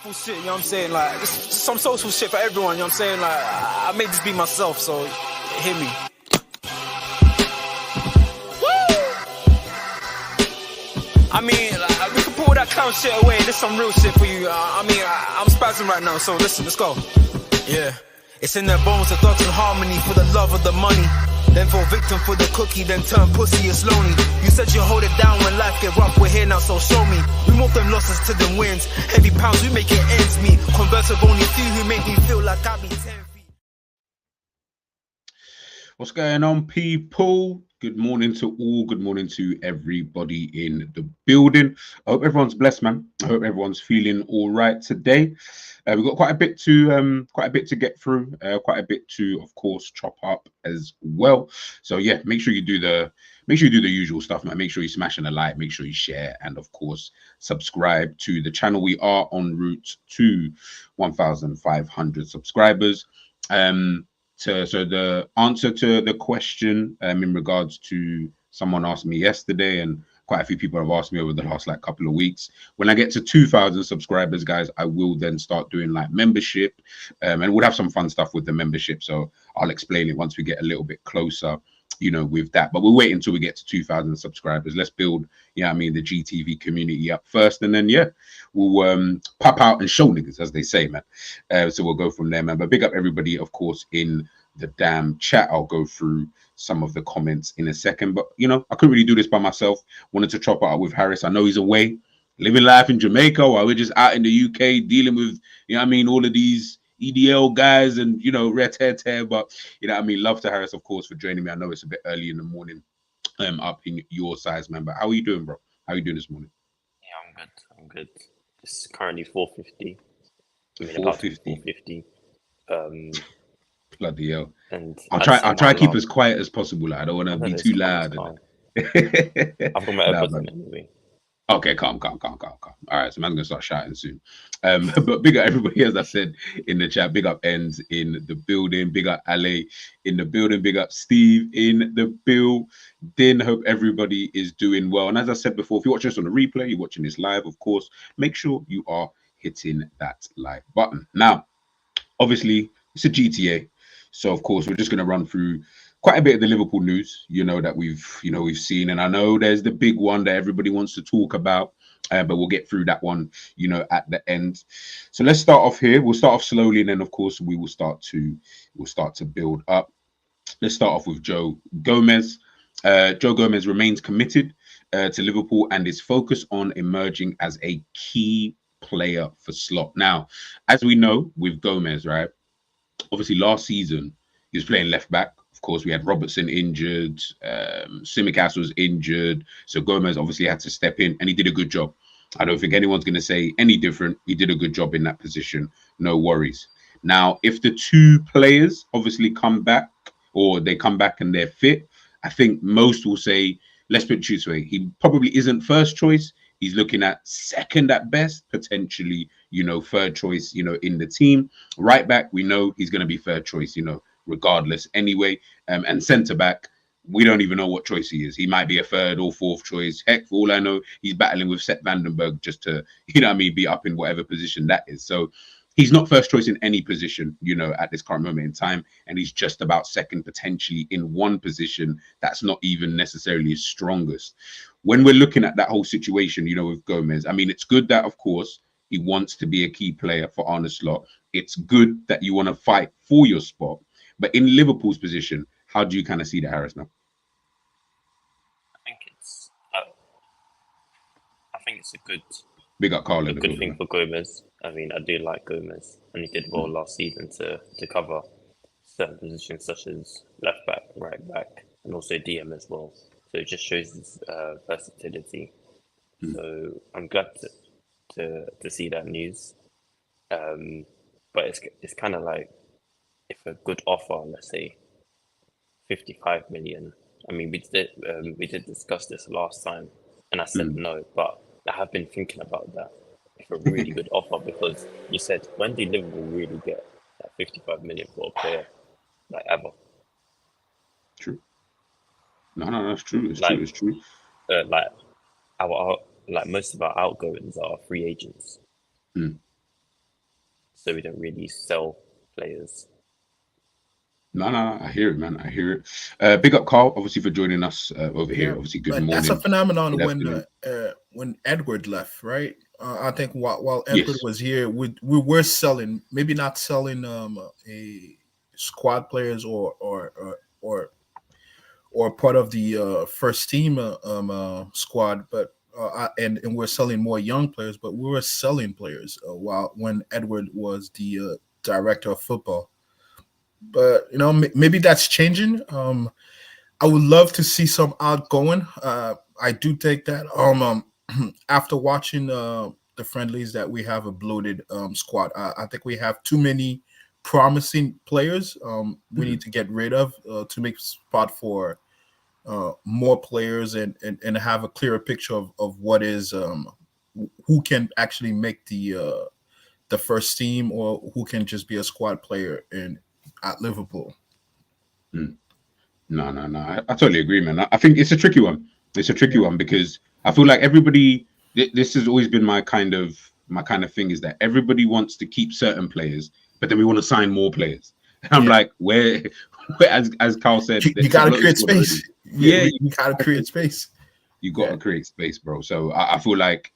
Social shit, you know what I'm saying? Like, just some social shit for everyone, you know what I'm saying? Like, I made this be myself, so hear me. I mean, like, we can pull that clown shit away. This some real shit for you. I'm spazzing right now, so listen, let's go. Yeah. It's in their bones, the thugs in harmony for the love of the money. Then fall victim for the cookie, then turn pussy, it's lonely. You said you hold it down when life get rough, we're here now, so show me. We move them losses to them wins. Heavy pounds, we make it ends meet. Converse with only a few who make me feel like I be 10 feet. What's going on, people? Good morning to all. Good morning to everybody in the building. I hope everyone's blessed, man. I hope everyone's feeling all right today. We've got quite a bit to get through. Quite a bit to, of course, chop up as well. So yeah, make sure you do the usual stuff, man. Make sure you smash a like, make sure you share, and of course, subscribe to the channel. We are en route to 1,500 subscribers. So the answer to the question in regards to someone asked me yesterday, and quite a few people have asked me over the last couple of weeks. When I get to 2,000 subscribers, guys, I will then start doing membership, and we'll have some fun stuff with the membership. So I'll explain it once we get a little bit closer, with that. But we'll wait until we get to 2,000 subscribers. Let's build, the GTV community up first, and then we'll pop out and show niggas, as they say, man. So we'll go from there, man. But big up everybody, of course, in the damn chat. I'll go through some of the comments in a second, but I couldn't really do this by myself. Wanted to chop out with Harris. I know he's away living life in Jamaica while we're just out in the UK dealing with all of these EDL guys and red hair, but love to Harris, of course, for joining me. I know it's a bit early in the morning up in your size, man, but how are you doing, bro? How are you doing this morning? Yeah, I'm good. It's currently 4:50. 4:50. 4:50. Bloody hell. And I'll try to keep as quiet as possible. I don't want to be too loud. I've got my AirPods in anyway. Okay, calm. All right, so man's gonna start shouting soon. But big up everybody, as I said in the chat. Big up Ends in the building. Big up Ale in the building. Big up Steve in the building. Hope everybody is doing well. And as I said before, if you're watching this on the replay, you're watching this live, of course, make sure you are hitting that like button. Now, obviously, it's a GTA. So of course, we're just going to run through quite a bit of the Liverpool news, that we've seen. And I know there's the big one that everybody wants to talk about, but we'll get through that one, at the end. So let's start off here. We'll start off slowly, and then of course we will start to build up. Let's start off with Joe Gomez. Joe Gomez remains committed to Liverpool and is focused on emerging as a key player for Slot. Now, as we know with Gomez, right? Obviously, last season he was playing left back. Of course, we had Robertson injured, Tsimikas was injured, so Gomez obviously had to step in, and he did a good job. I don't think anyone's going to say any different. He did a good job in that position. No worries. Now, if the two players obviously come back, or they come back and they're fit, I think most will say, let's put it this way, he probably isn't first choice. He's looking at second at best, potentially, third choice, in the team. Right back, we know he's going to be third choice, regardless anyway. And centre back, we don't even know what choice he is. He might be a third or fourth choice. Heck, for all I know, he's battling with Seth Vandenberg just to, be up in whatever position that is. So he's not first choice in any position, at this current moment in time. And he's just about second, potentially in one position that's not even necessarily his strongest. When we're looking at that whole situation, with Gomez, it's good that, of course, he wants to be a key player for Arne Slot. It's good that you want to fight for your spot. But in Liverpool's position, how do you kind of see that, Harris, now? I think it's a good... Big up Carl. Good thing for Gomez. I do like Gomez, and he did well last season to cover certain positions such as left back, right back, and also DM as well. So it just shows his versatility. So I'm glad to see that news. But it's kind of like, if a good offer, let's say 55 million. We did discuss this last time, and I said no, but I have been thinking about that. If a really good offer, because you said, when did Liverpool really get that 55 million for a player, ever? True. No, that's true. It's true. Our most of our outgoings are free agents. so we don't really sell players. No, I hear it, man. I hear it. Big up, Carl, obviously for joining us over here. Obviously, good but morning. that's a phenomenon Good afternoon. when Edward left, right? I think while Edward Yes. was here, we were selling, maybe not selling a squad players or part of the first team squad, but and we're selling more young players, but we were selling players while when Edward was the director of football. But maybe that's changing. I would love to see some outgoing. I do think that after watching the friendlies that we have a bloated squad. I think we have too many promising players. We need to get rid of to make spot for more players and have a clearer picture of what is who can actually make the first team or who can just be a squad player at Liverpool. No. I totally agree, man. I think it's a tricky one. It's a tricky one because I feel like everybody. This has always been my kind of thing is that everybody wants to keep certain players, but then we want to sign more players. And I'm like, where as Carl said, you got to create space. You got to create space. You got to create space, bro. So I feel like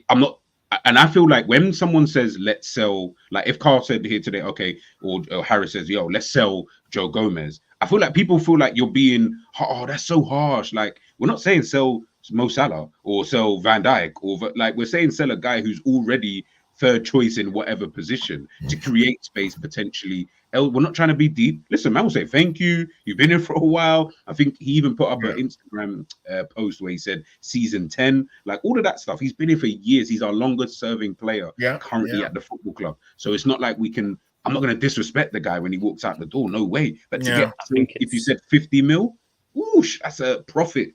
I'm not. And I feel like when someone says let's sell, like if Carl said here today, okay, or Harris says, yo, let's sell Joe Gomez, I feel like people feel like you're being, oh, that's so harsh. Like we're not saying sell Mo Salah or sell Van Dijk, or like we're saying sell a guy who's already third choice in whatever position to create space potentially. We're not trying to be deep. Listen, man will say thank you. You've been here for a while. I think he even put up an Instagram post where he said season 10, like all of that stuff. He's been here for years. He's our longest serving player currently at the football club. So it's not like I'm not going to disrespect the guy when he walks out the door. No way. But to get, if you said 50 mil, whoosh, that's a profit.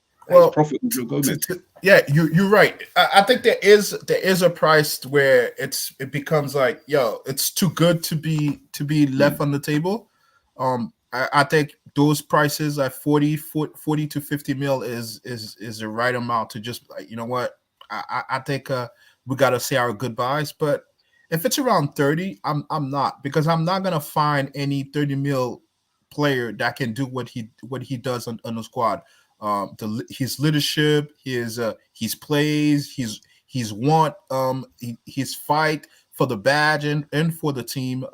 Profit with Joe Gomez. You're right. I think there is a price where it becomes like, yo, it's too good to be left on the table. I think those prices like 40 to 50 mil is the right amount to just like, you know what, I think we got to say our goodbyes. But if it's around 30, I'm not, because I'm not gonna find any 30 mil player that can do what he does on the squad. His leadership, his plays, his want, his fight for the badge and for the team,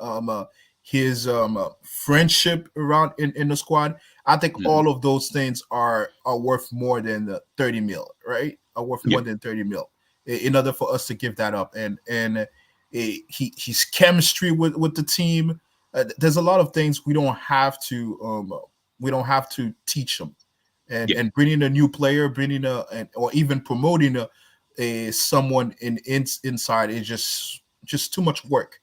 his friendship around in the squad. I think all of those things are worth more than the 30 mil, right? Are worth more than 30 mil in order for us to give that up. And his chemistry with the team. There's a lot of things we don't have to teach them. And bringing a new player, or even promoting someone inside is just too much work.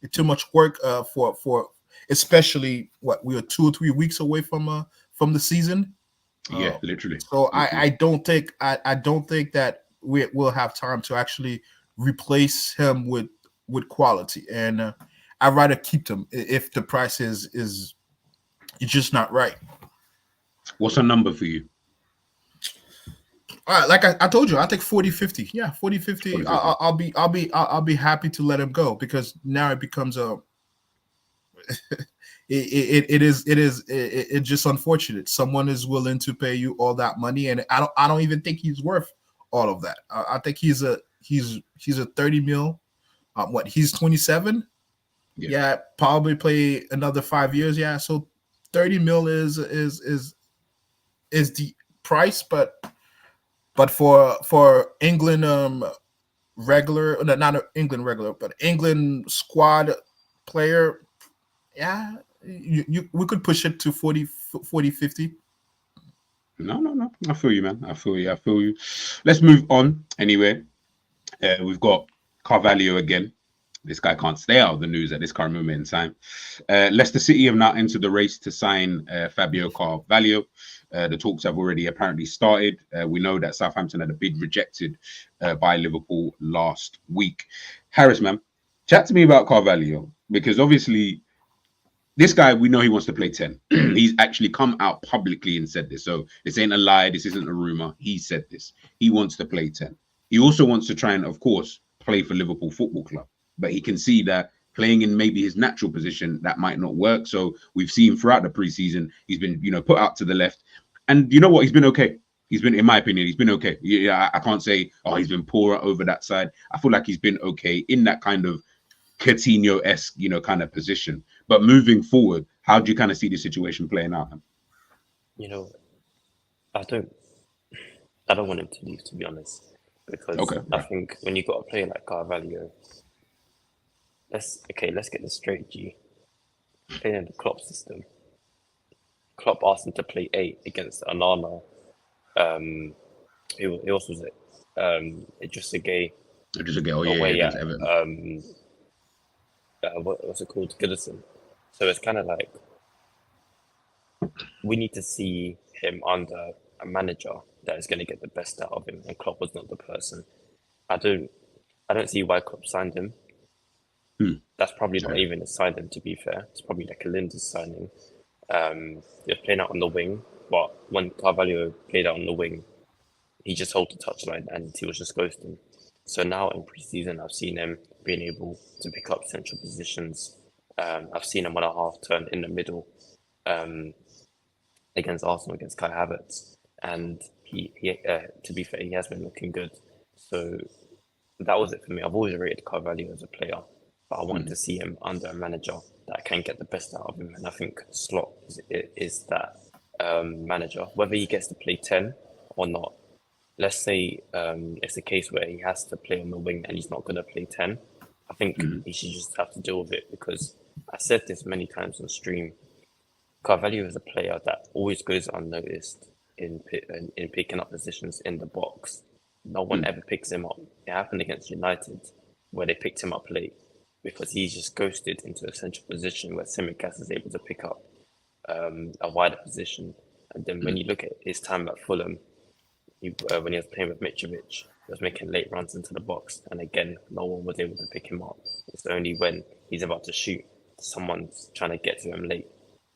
It's too much work for especially we are 2 or 3 weeks away from the season. Literally. So I don't think that we'll have time to actually replace him with quality, and I'd rather keep them if the price is just not right. What's a number for you? All right, like I told you, I think 40-50. Yeah, 40-50. I'll be happy to let him go, because now it becomes it's just unfortunate. Someone is willing to pay you all that money, and I don't even think he's worth all of that. I think he's a 30 mil. He's 27. Yeah, probably play another 5 years. Yeah, so 30 mil is the price, but for England regular, not England regular, but England squad player, we could push it to 40-50. No. I feel you, man. I feel you. Let's move on anyway. We've got Carvalho again. This guy can't stay out of the news at this current moment in time. Leicester City have now entered the race to sign Fabio Carvalho. The talks have already apparently started. We know that Southampton had a bid rejected by Liverpool last week. Harris, man, chat to me about Carvalho, because obviously this guy, we know he wants to play 10. He's actually come out publicly and said this. So this ain't a lie. This isn't a rumor. He said this. He wants to play 10. He also wants to try and, of course, play for Liverpool Football Club. But he can see that playing in maybe his natural position, that might not work. So we've seen throughout the preseason, he's been, put out to the left. And you know what? He's been okay. He's been, in my opinion, he's been okay. Yeah, I can't say, he's been poorer over that side. I feel like he's been okay in that kind of Coutinho-esque, kind of position. But moving forward, how do you kind of see the situation playing out? I don't want him to leave, to be honest, because I think when you got a player like Carvalho, let's get this straight, G. Playing in the Klopp system. Klopp asked him to play 8 against Onana. He also was it? Just a gay. Against Everton. What's it called? Goodison. So it's kind of like we need to see him under a manager that is going to get the best out of him, and Klopp was not the person. I don't see why Klopp signed him. That's probably not even a signing, to be fair. It's probably like a Linda's signing. He was playing out on the wing, but when Carvalho played out on the wing, he just held the touchline and he was just ghosting. So now in pre-season, I've seen him being able to pick up central positions. I've seen him on a half turn in the middle against Arsenal, against Kai Havertz. And he to be fair, he has been looking good. So that was it for me. I've always rated Carvalho as a player, but I wanted to see him under a manager that can get the best out of him. And I think Slot is that manager. Whether he gets to play 10 or not, let's say it's a case where he has to play on the wing and he's not going to play 10. I think he should just have to deal with it, because I said this many times on stream. Carvalho is a player that always goes unnoticed in picking up positions in the box. No one ever picks him up. It happened against United where they picked him up late because he's just ghosted into a central position where Tsimikas is able to pick up a wider position. And then when you look at his time at Fulham, when he was playing with Mitrovic, he was making late runs into the box, and again, no one was able to pick him up. It's only when he's about to shoot, someone's trying to get to him late.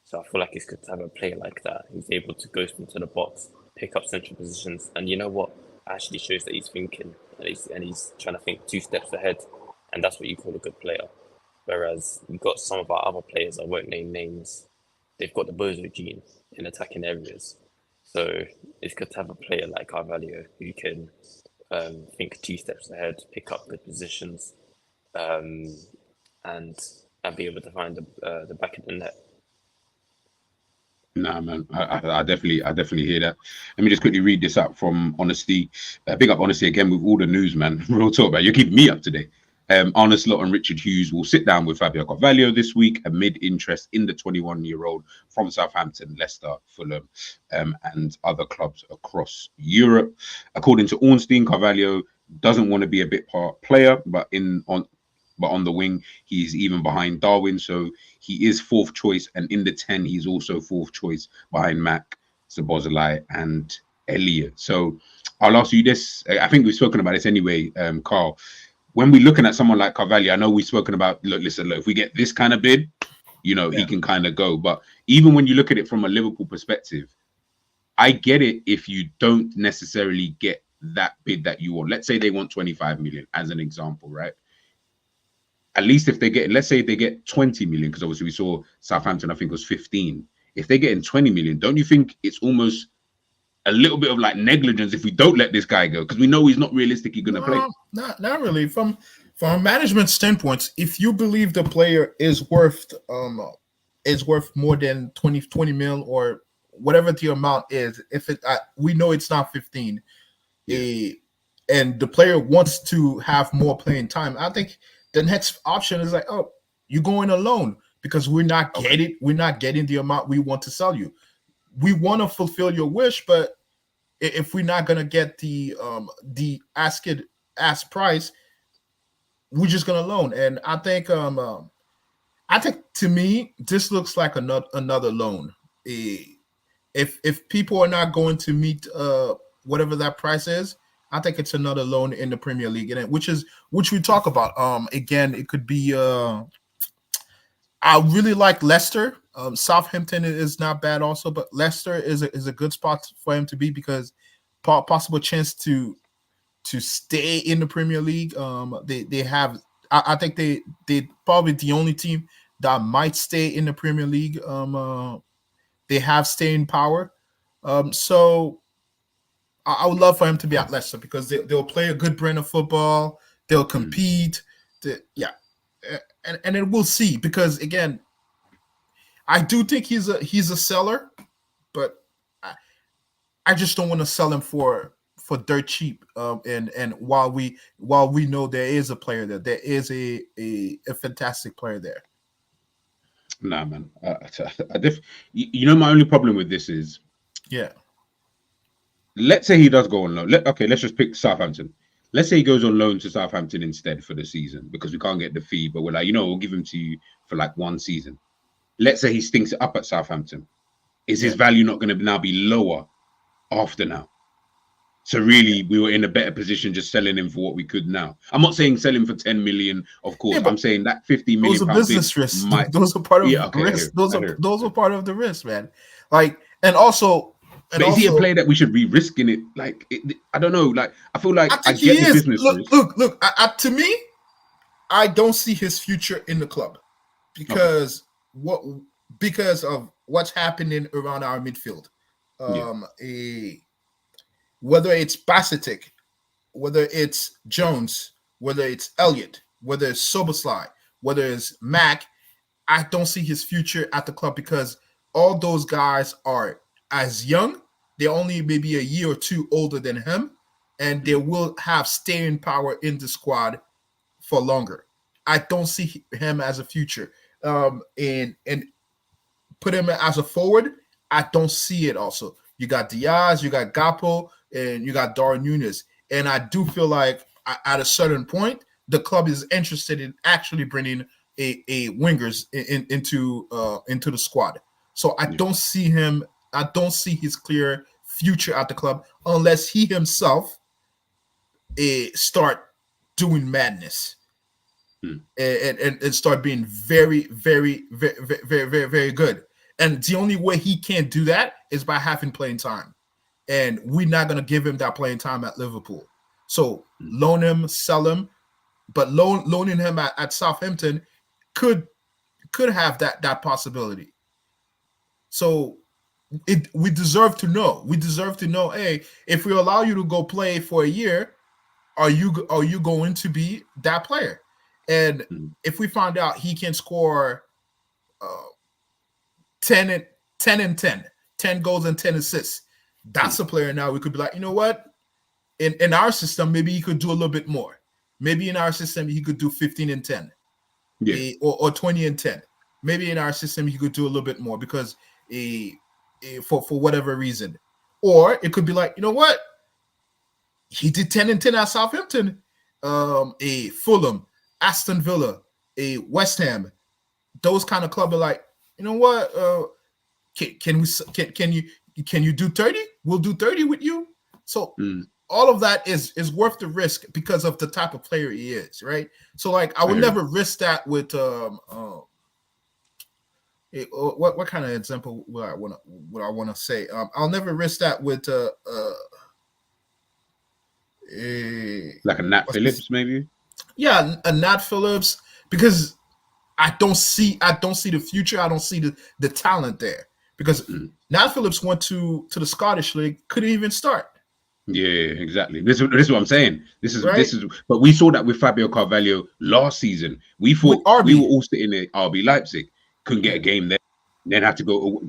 So I feel like it's good to have a player like that. He's able to ghost into the box, pick up central positions, and you know what? Actually shows that he's thinking, and he's trying to think 2 steps ahead, and that's what you call a good player. Whereas you've got some of our other players, I won't name names, they've got the bozo gene in attacking areas. So it's good to have a player like Carvalho who can think 2 steps ahead, pick up good positions, and be able to find the back of the net. Nah, man, I definitely hear that. Let me just quickly read this out from Honesty. Big up Honesty again with all the news, man. Real talk, man. You're keeping me up today. Arne Slot and Richard Hughes will sit down with Fabio Carvalho this week amid interest in the 21-year-old from Southampton, Leicester, Fulham, and other clubs across Europe. According to Ornstein, Carvalho doesn't want to be a bit part player, but on the wing, he's even behind Darwin, so he is 4th choice, and in the 10, he's also 4th choice behind Mac, Szoboszlai, and Elliott. So I'll ask you this. I think we've spoken about this anyway, Carl. When we're looking at someone like Carvalho, I know we've spoken about, look, if we get this kind of bid, he can kind of go. But even when you look at it from a Liverpool perspective, I get it if you don't necessarily get that bid that you want. Let's say they want 25 million as an example, right? At least if they get, let's say they get 20 million, because obviously we saw Southampton, I think was 15. If they get in 20 million, don't you think it's almost a little bit of like negligence if we don't let this guy go? Because we know he's not realistically going to play. Not really. From a management standpoint, if you believe the player is worth more than 20 mil or whatever the amount is, we know it's not 15, and the player wants to have more playing time, I think the next option is like, oh, you're going alone because we're not getting the amount we want to sell you. We want to fulfill your wish, but if we're not gonna get the ask price, we're just gonna loan. And I think to me this looks like another loan. If people are not going to meet whatever that price is, I think it's another loan in the Premier League, and which we talk about. Again, it could be. I really like Leicester. Southampton is not bad also, but Leicester is a good spot for him to be because possible chance to stay in the Premier League. They have, I think they probably the only team that might stay in the Premier League. They have staying power. So I would love for him to be at Leicester because they'll play a good brand of football. They'll compete. Yeah, and then we'll see because again, I do think he's a seller, but I just don't want to sell him for dirt cheap. And while we know there is a player there is a fantastic player there. Nah, man. You know, my only problem with this is, let's say he does go on loan. Okay, let's just pick Southampton. Let's say he goes on loan to Southampton instead for the season because we can't get the fee, but we're like, we'll give him to you for like one season. Let's say he stinks it up at Southampton. Is his value not going to now be lower after now? So really, we were in a better position just selling him for what we could now. I'm not saying selling for 10 million, of course. I'm saying that 50 million. Those are business risks. Those are part of the risk. Those are part of the risk, man. Like, and also, is he a player that we should be risking it? Like, I don't know. Like, I feel like I get the business risk. Look. To me, I don't see his future in the club because of what's happening around our midfield. Whether it's Basetic, whether it's Jones, whether it's Elliott, whether it's Soboslai, whether it's Mac, I don't see his future at the club because all those guys are as young. They're only maybe a year or two older than him, and they will have staying power in the squad for longer. I don't see him as a future. And put him as a forward, I don't see it also. You got Diaz, you got Gakpo, and you got Darwin Núñez. And I do feel like at a certain point, the club is interested in actually bringing a wingers into the squad. So I don't see him. I don't see his clear future at the club unless he himself start doing madness and start being very, very, very, very, very, very good. And the only way he can't do that is by having playing time. And we're not going to give him that playing time at Liverpool. So loan him, sell him, but loaning him at Southampton could have that possibility. So we deserve to know. We deserve to know, hey, if we allow you to go play for a year, are you going to be that player? And if we find out he can score 10 and 10 goals and 10 assists, that's a player now we could be like, you know what? In our system, maybe he could do a little bit more. Maybe in our system, he could do 15 and 10 or 20 and 10. Maybe in our system, he could do a little bit more because for whatever reason. Or it could be like, you know what? He did 10 and 10 at Southampton, a Fulham, Aston Villa, a West Ham. Those kind of clubs are like, you know what? Can you do 30? We'll do 30 with you. So all of that is worth the risk because of the type of player he is, right? So like I would never risk that with what kind of example would I want to say? I'll never risk that with like a Nat Phillips, maybe. Yeah, a Nat Phillips, because I don't see the future. I don't see the talent there because Nat Phillips went to the Scottish League, couldn't even start. Yeah, exactly. This is what I'm saying. This is. But we saw that with Fabio Carvalho last season. We thought we were all sitting at RB Leipzig, couldn't get a game there, then had to go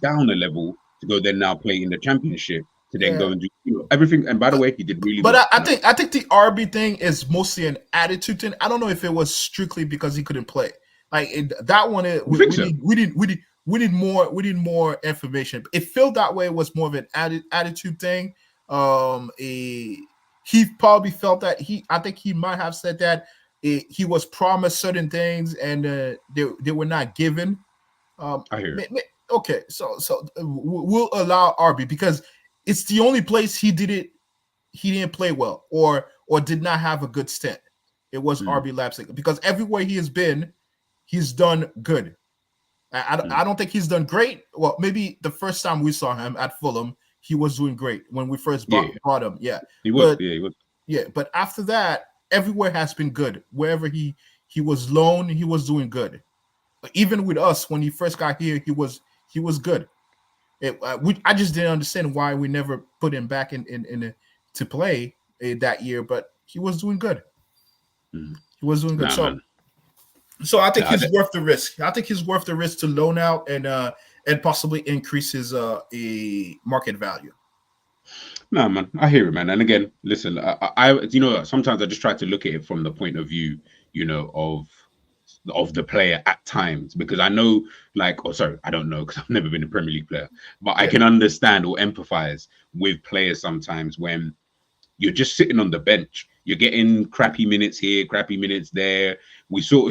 down a level to go then now play in the Championship to then go and do everything. And by the way, he did really well. But I think the RB thing is mostly an attitude thing. I don't know if it was strictly because he couldn't play. Like that one, we need more information. It felt that way. It was more of an attitude thing. He probably felt that I think he might have said that he was promised certain things and they were not given. I hear. Okay, so we'll allow RB because it's the only place he didn't play well or did not have a good stint. It was RB Leipzig because everywhere he has been, he's done good. I don't think he's done great. Well, maybe the first time we saw him at Fulham, he was doing great when we first brought him. Yeah, he was. He was. Yeah, but after that, everywhere has been good. Wherever he he was loaned, he was doing good. Even with us, when he first got here, he was good. I just didn't understand why we never put him back to play that year, but he was doing good. He was doing good. Nah, man. So I think Nah, he's worth the risk. I think he's worth the risk to loan out and possibly increase his a market value. No, man, I hear it, man. And again, listen, sometimes I just try to look at it from the point of view, of the player at times, because I know, I don't know, because I've never been a Premier League player, but I can understand or empathize with players sometimes when you're just sitting on the bench. You're getting crappy minutes here, crappy minutes there. We saw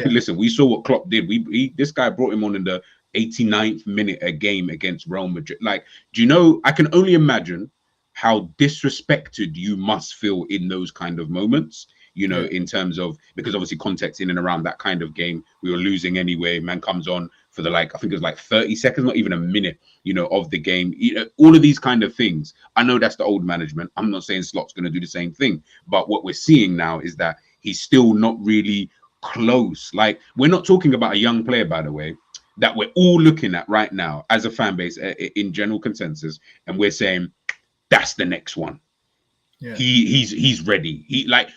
what Klopp did. This guy brought him on in the 89th minute a game against Real Madrid. Like, do you know? I can only imagine how disrespected you must feel in those kind of moments. In terms of, because obviously context in and around that kind of game, we were losing anyway. Man comes on for I think it was 30 seconds, not even a minute, of the game. All of these kind of things. I know that's the old management. I'm not saying Slot's going to do the same thing, but what we're seeing now is that he's still not really close. Like, we're not talking about a young player, by the way, that we're all looking at right now as a fan base in general consensus, and we're saying that's the next one. Yeah. He's ready.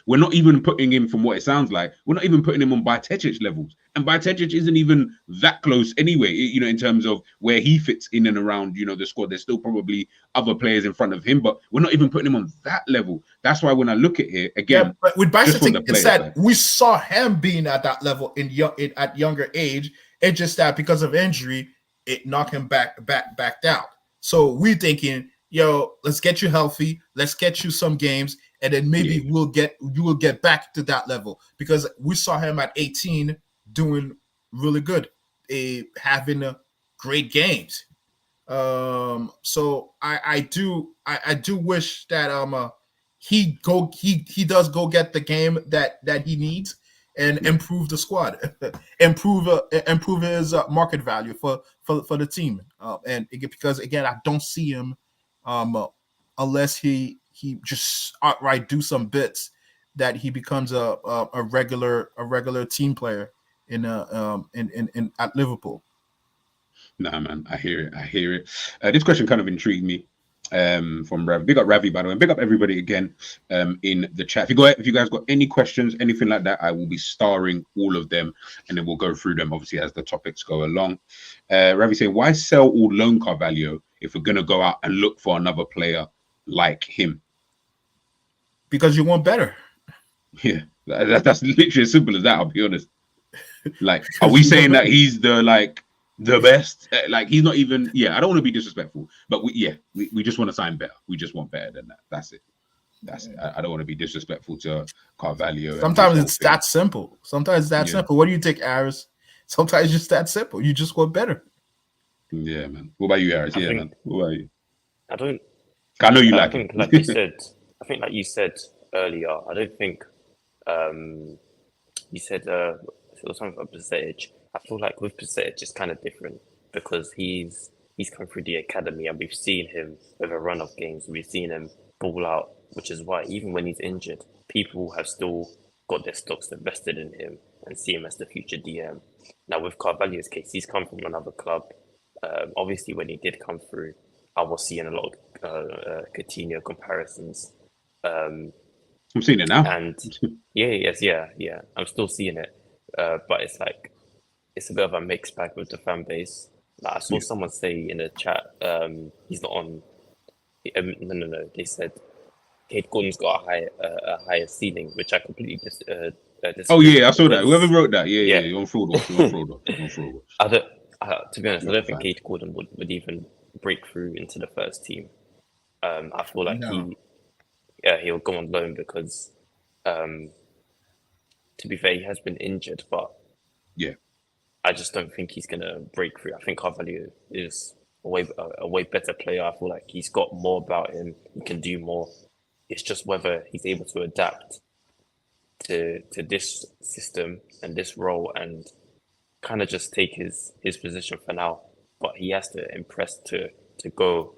We're not even putting him, from what it sounds like, we're not even putting him on Bajcetic levels. And Bajcetic isn't even that close anyway, in terms of where he fits in and around, the squad. There's still probably other players in front of him, but we're not even putting him on that level. That's why when I look at it again, but with Bajcetic, it's that we saw him being at that level at younger age. It's just that because of injury, it knocked him back out. So we're thinking, let's get you healthy. Let's get you some games, and then maybe you will get back to that level, because we saw him at 18 doing really good, having great games. So I do wish that he does go get the game that he needs and improve the squad, improve his market value for the team, and because again, I don't see him. Unless he just outright do some bits, that he becomes a regular team player in at Liverpool. Nah, man, I hear it. This question kind of intrigued me. From Rav. Big up Ravi, by the way. Big up everybody again in the chat. If you guys got any questions, anything like that, I will be starring all of them, and then we'll go through them obviously as the topics go along. Ravi saying, why sell all loan Carvalho if we're gonna go out and look for another player like him? Because you want better. Yeah, that's literally as simple as that. I'll be honest. Are we saying that he's the best? He's not even. I don't want to be disrespectful, but we just want to sign better. We just want better than that. That's it. I don't want to be disrespectful to Carvalho. Sometimes it's that simple. Simple. What do you think, Aris? Sometimes it's just that simple. You just want better. Yeah, man. What about you, Aris? Man. What about you? I know you I think, like you said. I think, like you said earlier. I don't think. You said it was something about percentage. I feel like with Bajcetic, it's kind of different because he's come through the academy, and we've seen him with a run of games. We've seen him ball out, which is why even when he's injured, people have still got their stocks invested in him and see him as the future DM. Now with Carvalho's case, he's come from another club. Obviously, when he did come through, I was seeing a lot of Coutinho comparisons. I'm seeing it now. And yeah. I'm still seeing it, but it's a bit of a mixed bag with the fan base. I saw someone say in the chat, he's not on. No. They said Kate Gordon's got a higher ceiling, which I completely disagree. Oh yeah, I saw that. Whoever wrote that, you're on fraud watch. To be honest, I don't think Kate Gordon would even break through into the first team. I feel like he'll go on loan because, to be fair, he has been injured, but I just don't think he's gonna break through. I think Carvalho is a way better player. I feel like he's got more about him. He can do more. It's just whether he's able to adapt to this system and this role and kind of just take his position for now. But he has to impress to go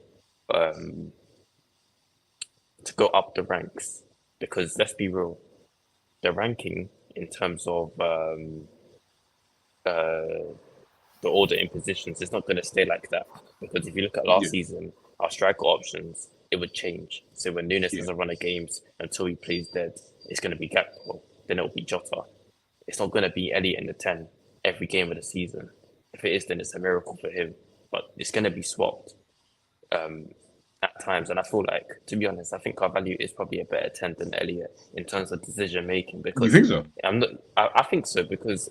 up the ranks, because let's be real, the ranking in terms of the order in positions, it's not going to stay like that. Because if you look at last season, our striker options, it would change. So when Nunes doesn't run a games until he plays dead, it's going to be Gakpo, then it'll be Jota. It's not going to be Elliot in the 10 every game of the season. If it is, then it's a miracle for him. But it's going to be swapped at times. And I feel like, to be honest, I think Carvalho is probably a better 10 than Elliot in terms of decision making. Because You think so? I think so, because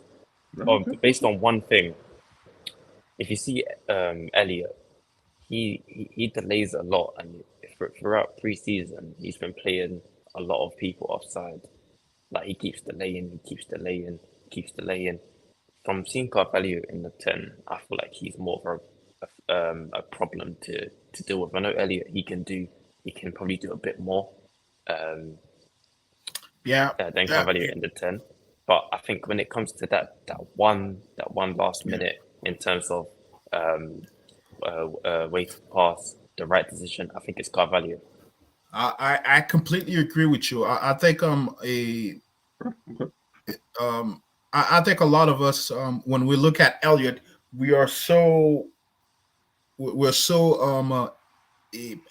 based on one thing, if you see Elliot, he delays a lot, and throughout pre-season, he's been playing a lot of people offside. Like he keeps delaying. From seeing Carvalho in the 10, I feel like he's more of a problem to deal with. I know Elliot, he can probably do a bit more. Than Carvalho in the 10. But I think when it comes to that one last minute in terms of way to pass, the right decision, I think it's Carvalho. I completely agree with you. I think I think a lot of us when we look at Elliot, we're so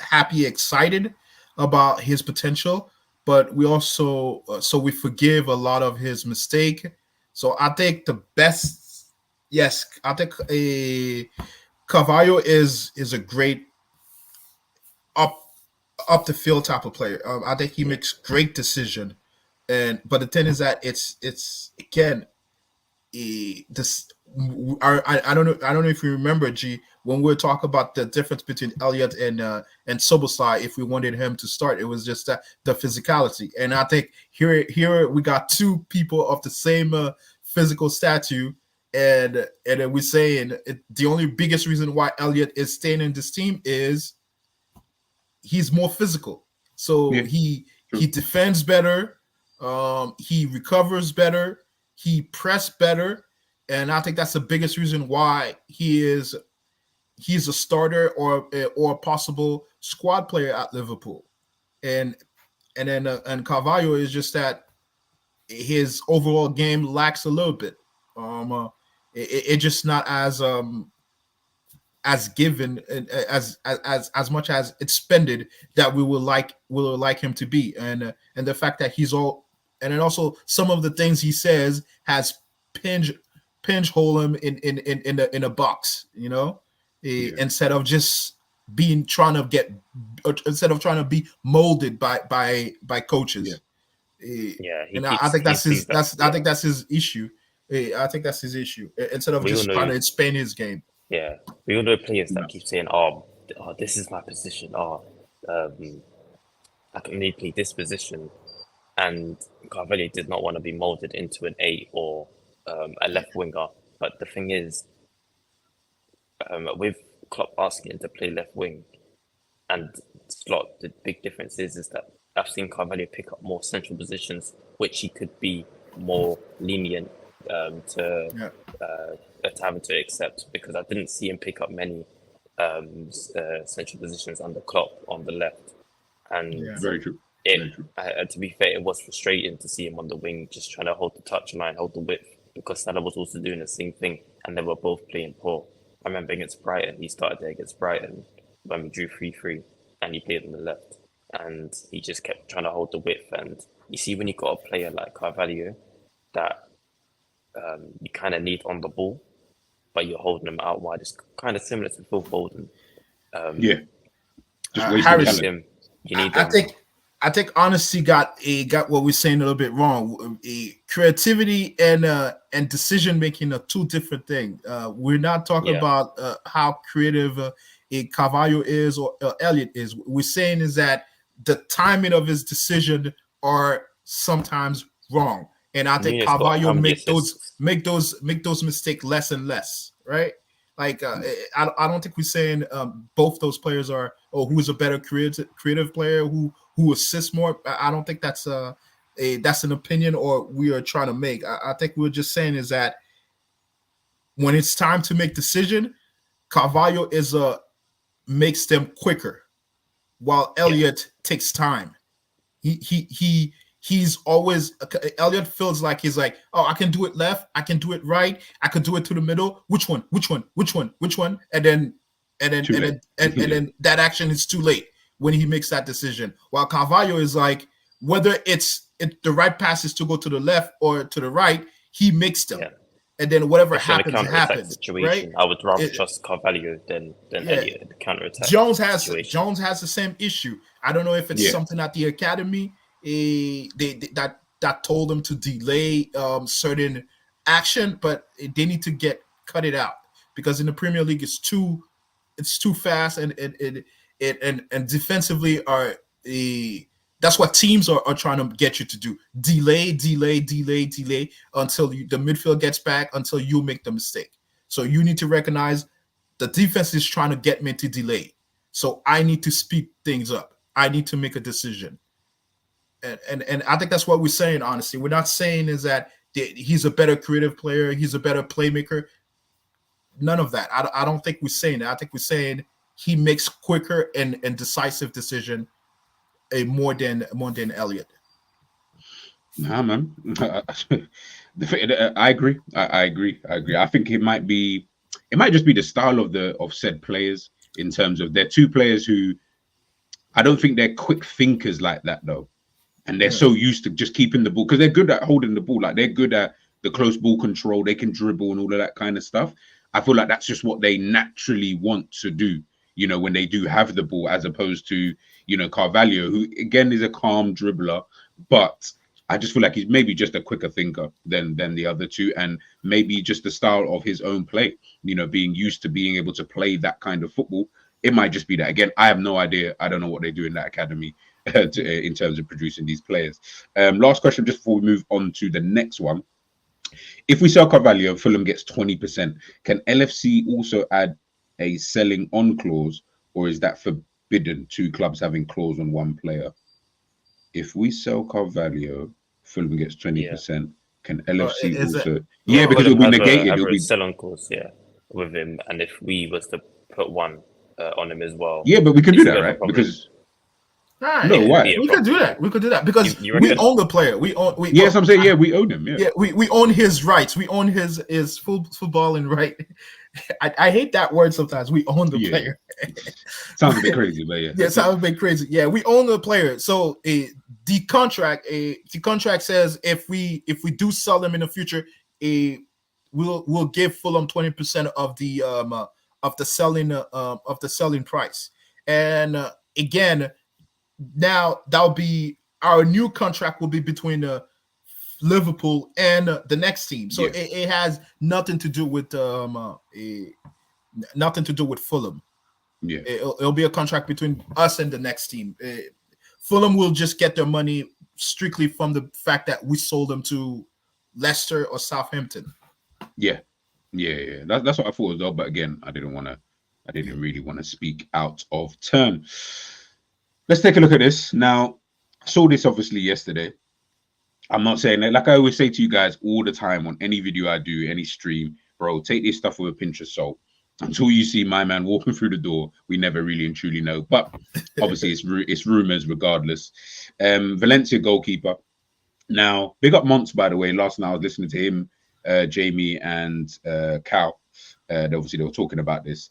happy, excited about his potential, but we also so we forgive a lot of his mistake. So I think the best, yes, I think Carvalho is a great up the field type of player. I think he makes great decision, but the thing is that it's again this. I don't know if you remember, G, when we were talking about the difference between Elliot and Soboslai. If we wanted him to start, it was just that the physicality. And I think here we got two people of the same physical stature, and then we're saying the only biggest reason why Elliot is staying in this team is he's more physical. So he defends better, he recovers better, he press better. And I think that's the biggest reason why he's a starter or a possible squad player at Liverpool. And Carvalho is just that his overall game lacks a little bit. It's just not as given as much as it's spended that we will like him to be. And the fact that he's all, and then also some of the things he says has pinch hole him in a box, you know, instead of just trying to be molded by coaches. I think that's his issue. I think that's his issue. Instead of just trying to expand his game. Yeah, we all know players that keep saying, "Oh, this is my position. I can only play this position." And Carvalho did not want to be molded into an 8 or a left winger. But the thing is, with Klopp asking him to play left wing and slot, the big difference is that I've seen Carvalho pick up more central positions, which he could be more lenient to having to accept, because I didn't see him pick up many central positions under Klopp on the left. And very true. To be fair, it was frustrating to see him on the wing, just trying to hold the touch line, hold the width, because Salah was also doing the same thing, and they were both playing poor. I remember against Brighton, he started there against Brighton when we drew 3-3, and he played on the left, and he just kept trying to hold the width. And you see, when you got a player like Carvalho that you kind of need on the ball, but you're holding him out wide, it's kind of similar to Phil Foden. Just him. You need I think honesty got what we're saying a little bit wrong. Creativity and decision making are two different things. We're not talking about how creative Carvalho is or Elliot is. We're saying is that the timing of his decision are sometimes wrong, and I think Carvalho make those mistakes less and less. Right? Like I don't think we're saying both those players are who's a better creative player who assists more. I don't think that's an opinion or we are trying to make. I think we're just saying is that when it's time to make decision, Carvalho makes them quicker, while Elliot takes time. He he's always Elliot feels like he's like, oh, I can do it left, I can do it right, I can do it to the middle. Which one? And then that action is too late when he makes that decision. While Carvalho is like, whether the right pass is to go to the left or to the right, he makes them. Yeah. And then whatever happens. Situation, right? I would rather trust Carvalho than Elliot in the counter-attack. Jones has the same issue. I don't know if it's something at the academy that told them to delay certain action, but they need to cut it out, because in the Premier League it's too fast and defensively that's what teams are trying to get you to do. Delay until the midfield gets back, until you make the mistake. So you need to recognize the defense is trying to get me to delay. So I need to speed things up. I need to make a decision. And I think that's what we're saying, honestly. We're not saying is that he's a better creative player, he's a better playmaker. None of that. I don't think we're saying that. I think we're saying he makes quicker and decisive decision more than Elliot. Nah, man. I agree. I agree. I think it might just be the style of said players, in terms of they're two players who I don't think they're quick thinkers like that though. And they're so used to just keeping the ball, because they're good at holding the ball. Like, they're good at the close ball control. They can dribble and all of that kind of stuff. I feel like that's just what they naturally want to do, when they do have the ball, as opposed to, Carvalho, who again is a calm dribbler, but I just feel like he's maybe just a quicker thinker than the other two, and maybe just the style of his own play, being used to being able to play that kind of football. It might just be that. Again, I have no idea. I don't know what they do in that academy in terms of producing these players. Last question, just before we move on to the next one. If we sell Carvalho, Fulham gets 20%. Can LFC also add a selling on clause, or is that forbidden, two clubs having clause on one player? If we sell Carvalho, Fulham gets 20%. Can LFC also? Because it'll be negated. It'll be sell on clause, with him. And if we was to put one on him as well. Yeah, but we can do that, right? Because why? We could do that because we own the player. I'm saying. Yeah, we own him. Yeah, we own his rights. We own his footballing right. I hate that word sometimes. We own the player. Sounds a bit crazy, but yeah. Yeah, sounds a bit crazy. Yeah, we own the player. So the contract says if we do sell them in the future, we'll give Fulham 20% of the selling price. And again, now that'll be our new contract will be between Liverpool and the next team. So it has nothing to do with Fulham. Yeah, it'll be a contract between us and the next team. Fulham will just get their money strictly from the fact that we sold them to Leicester or Southampton. Yeah. That's what I thought as well. But again, I didn't really want to speak out of turn. Let's take a look at this. Now, I saw this obviously yesterday. I'm not saying that, like I always say to you guys all the time on any video I do, any stream, bro, take this stuff with a pinch of salt. Until you see my man walking through the door, we never really and truly know. But obviously, it's rumors regardless. Valencia goalkeeper. Now, big up Monts, by the way. Last night I was listening to him, Jamie and Cal. Obviously, they were talking about this.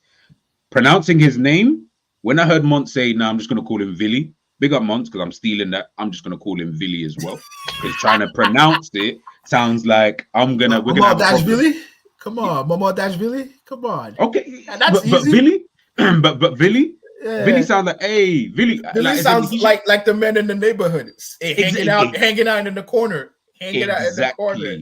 Pronouncing his name, when I heard Monts say, "No, I'm just going to call him Villy." Big up Monts, because I'm stealing that. I'm just going to call him Villy as well. Because trying to pronounce it sounds like we're going to have Mamardashvili? Come on, Mamardashvili? Come on. Okay. That's but easy. Villy, but Villy? Yeah. Villy sounds like, hey, Villy. Villy sounds like the men in the neighborhood. Hanging out in the corner. Exactly.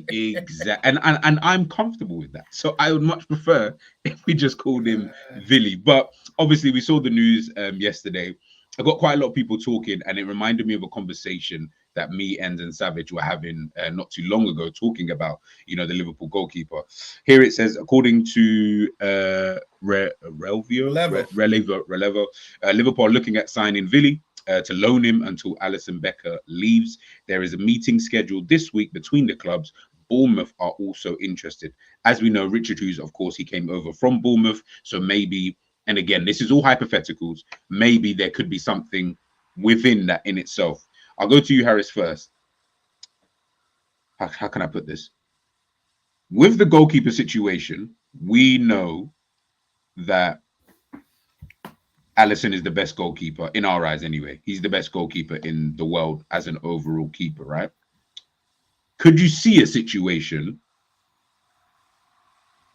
And I'm comfortable with that. So I would much prefer if we just called him Villy. But obviously, we saw the news yesterday. I got quite a lot of people talking, and it reminded me of a conversation that me, Enz, and Savage were having not too long ago, talking about, the Liverpool goalkeeper. Here it says, according to Relevo, Liverpool are looking at signing Villy to loan him until Alisson Becker leaves. There is a meeting scheduled this week between the clubs. Bournemouth are also interested. As we know, Richard Hughes, of course, he came over from Bournemouth, so maybe. And again, this is all hypotheticals. Maybe there could be something within that in itself. I'll go to you, Harris, first. how can I put this? With the goalkeeper situation, we know that Alisson is the best goalkeeper in our eyes anyway. He's the best goalkeeper in the world as an overall keeper, right? Could you see a situation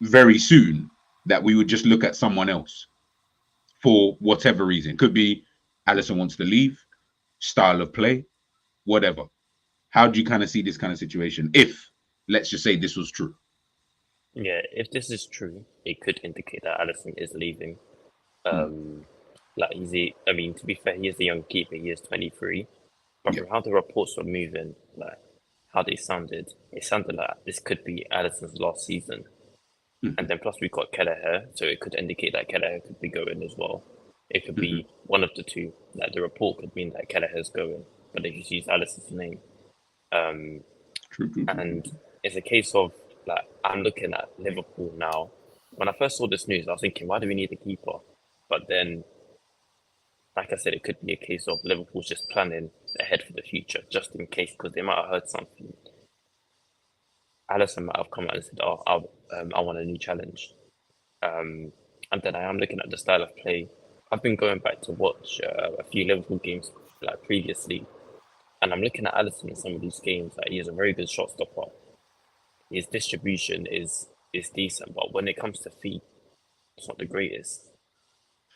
very soon that we would just look at someone else for whatever reason? Could be Alisson wants to leave, style of play, whatever. How do you kind of see this kind of situation if, let's just say, this was true? Yeah, if this is true, it could indicate that Alisson is leaving. Like I mean, to be fair, he is a young keeper. He is 23. But Yeah. from how the reports were moving, like how they sounded, it sounded like this could be Alisson's last season. And then plus we got Kelleher, so it could indicate that Kelleher could be going as well. It could be one of the two. Like the report could mean that Kelleher's going, but they just use Alisson's name. True. And it's a case of like I'm looking at Liverpool now. When I first saw this news, I was thinking, why do we need a keeper? But then, like I said, it could be a case of Liverpool's just planning ahead for the future, just in case, because they might have heard something. Alisson might have come out and said, "Oh, I want a new challenge." And then I am looking at the style of play. I've been going back to watch a few Liverpool games like previously, and I'm looking at Alisson in some of these games. Like, he is a very good shot stopper. His distribution is decent, but when it comes to feet, it's not the greatest.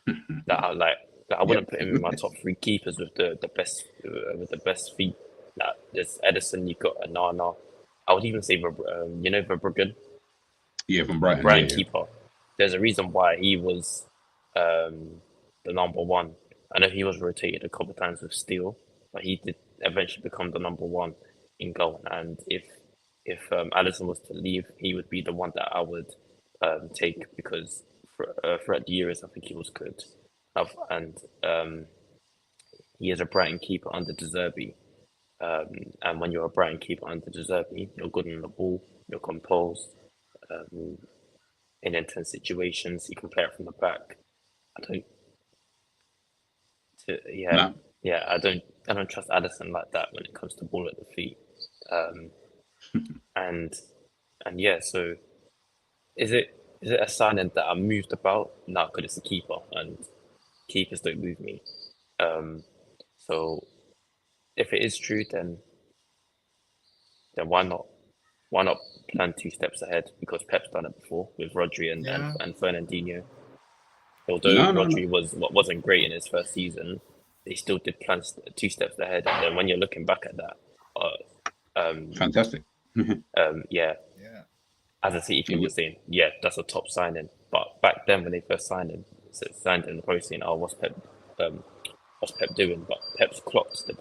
I wouldn't put him in my top 3 keepers with the best feet. Like, there's Edison, you got Anana. I would even say Verbruggen. Yeah, from Brighton. Brighton Yeah. keeper. There's a reason why he was the number 1. I know he was rotated a couple of times with Steele, but he did eventually become the number 1 in goal. And if Alisson was to leave, he would be the one that I would take, because throughout the years I think he was good. And he is a Brighton keeper under De Zerbi. And when you're a Brighton keeper under De Zerbi, you're good on the ball, you're composed. In intense situations, you can play it from the back. I don't trust Alisson like that when it comes to ball at the feet. And yeah, so is it a signing that I'm moved about? No, because it's a keeper, and keepers don't move me. So if it is true, then why not? Why not plan 2 steps ahead? Because Pep's done it before with Rodri and Fernandinho. Although Rodri wasn't great in his first season, they still did plan 2 steps ahead. And then when you're looking back at that, fantastic. As a City fan was saying, yeah, that's a top signing. But back then when they first signed him, they're probably saying, "Oh, what's Pep doing?" But Pep's clocked the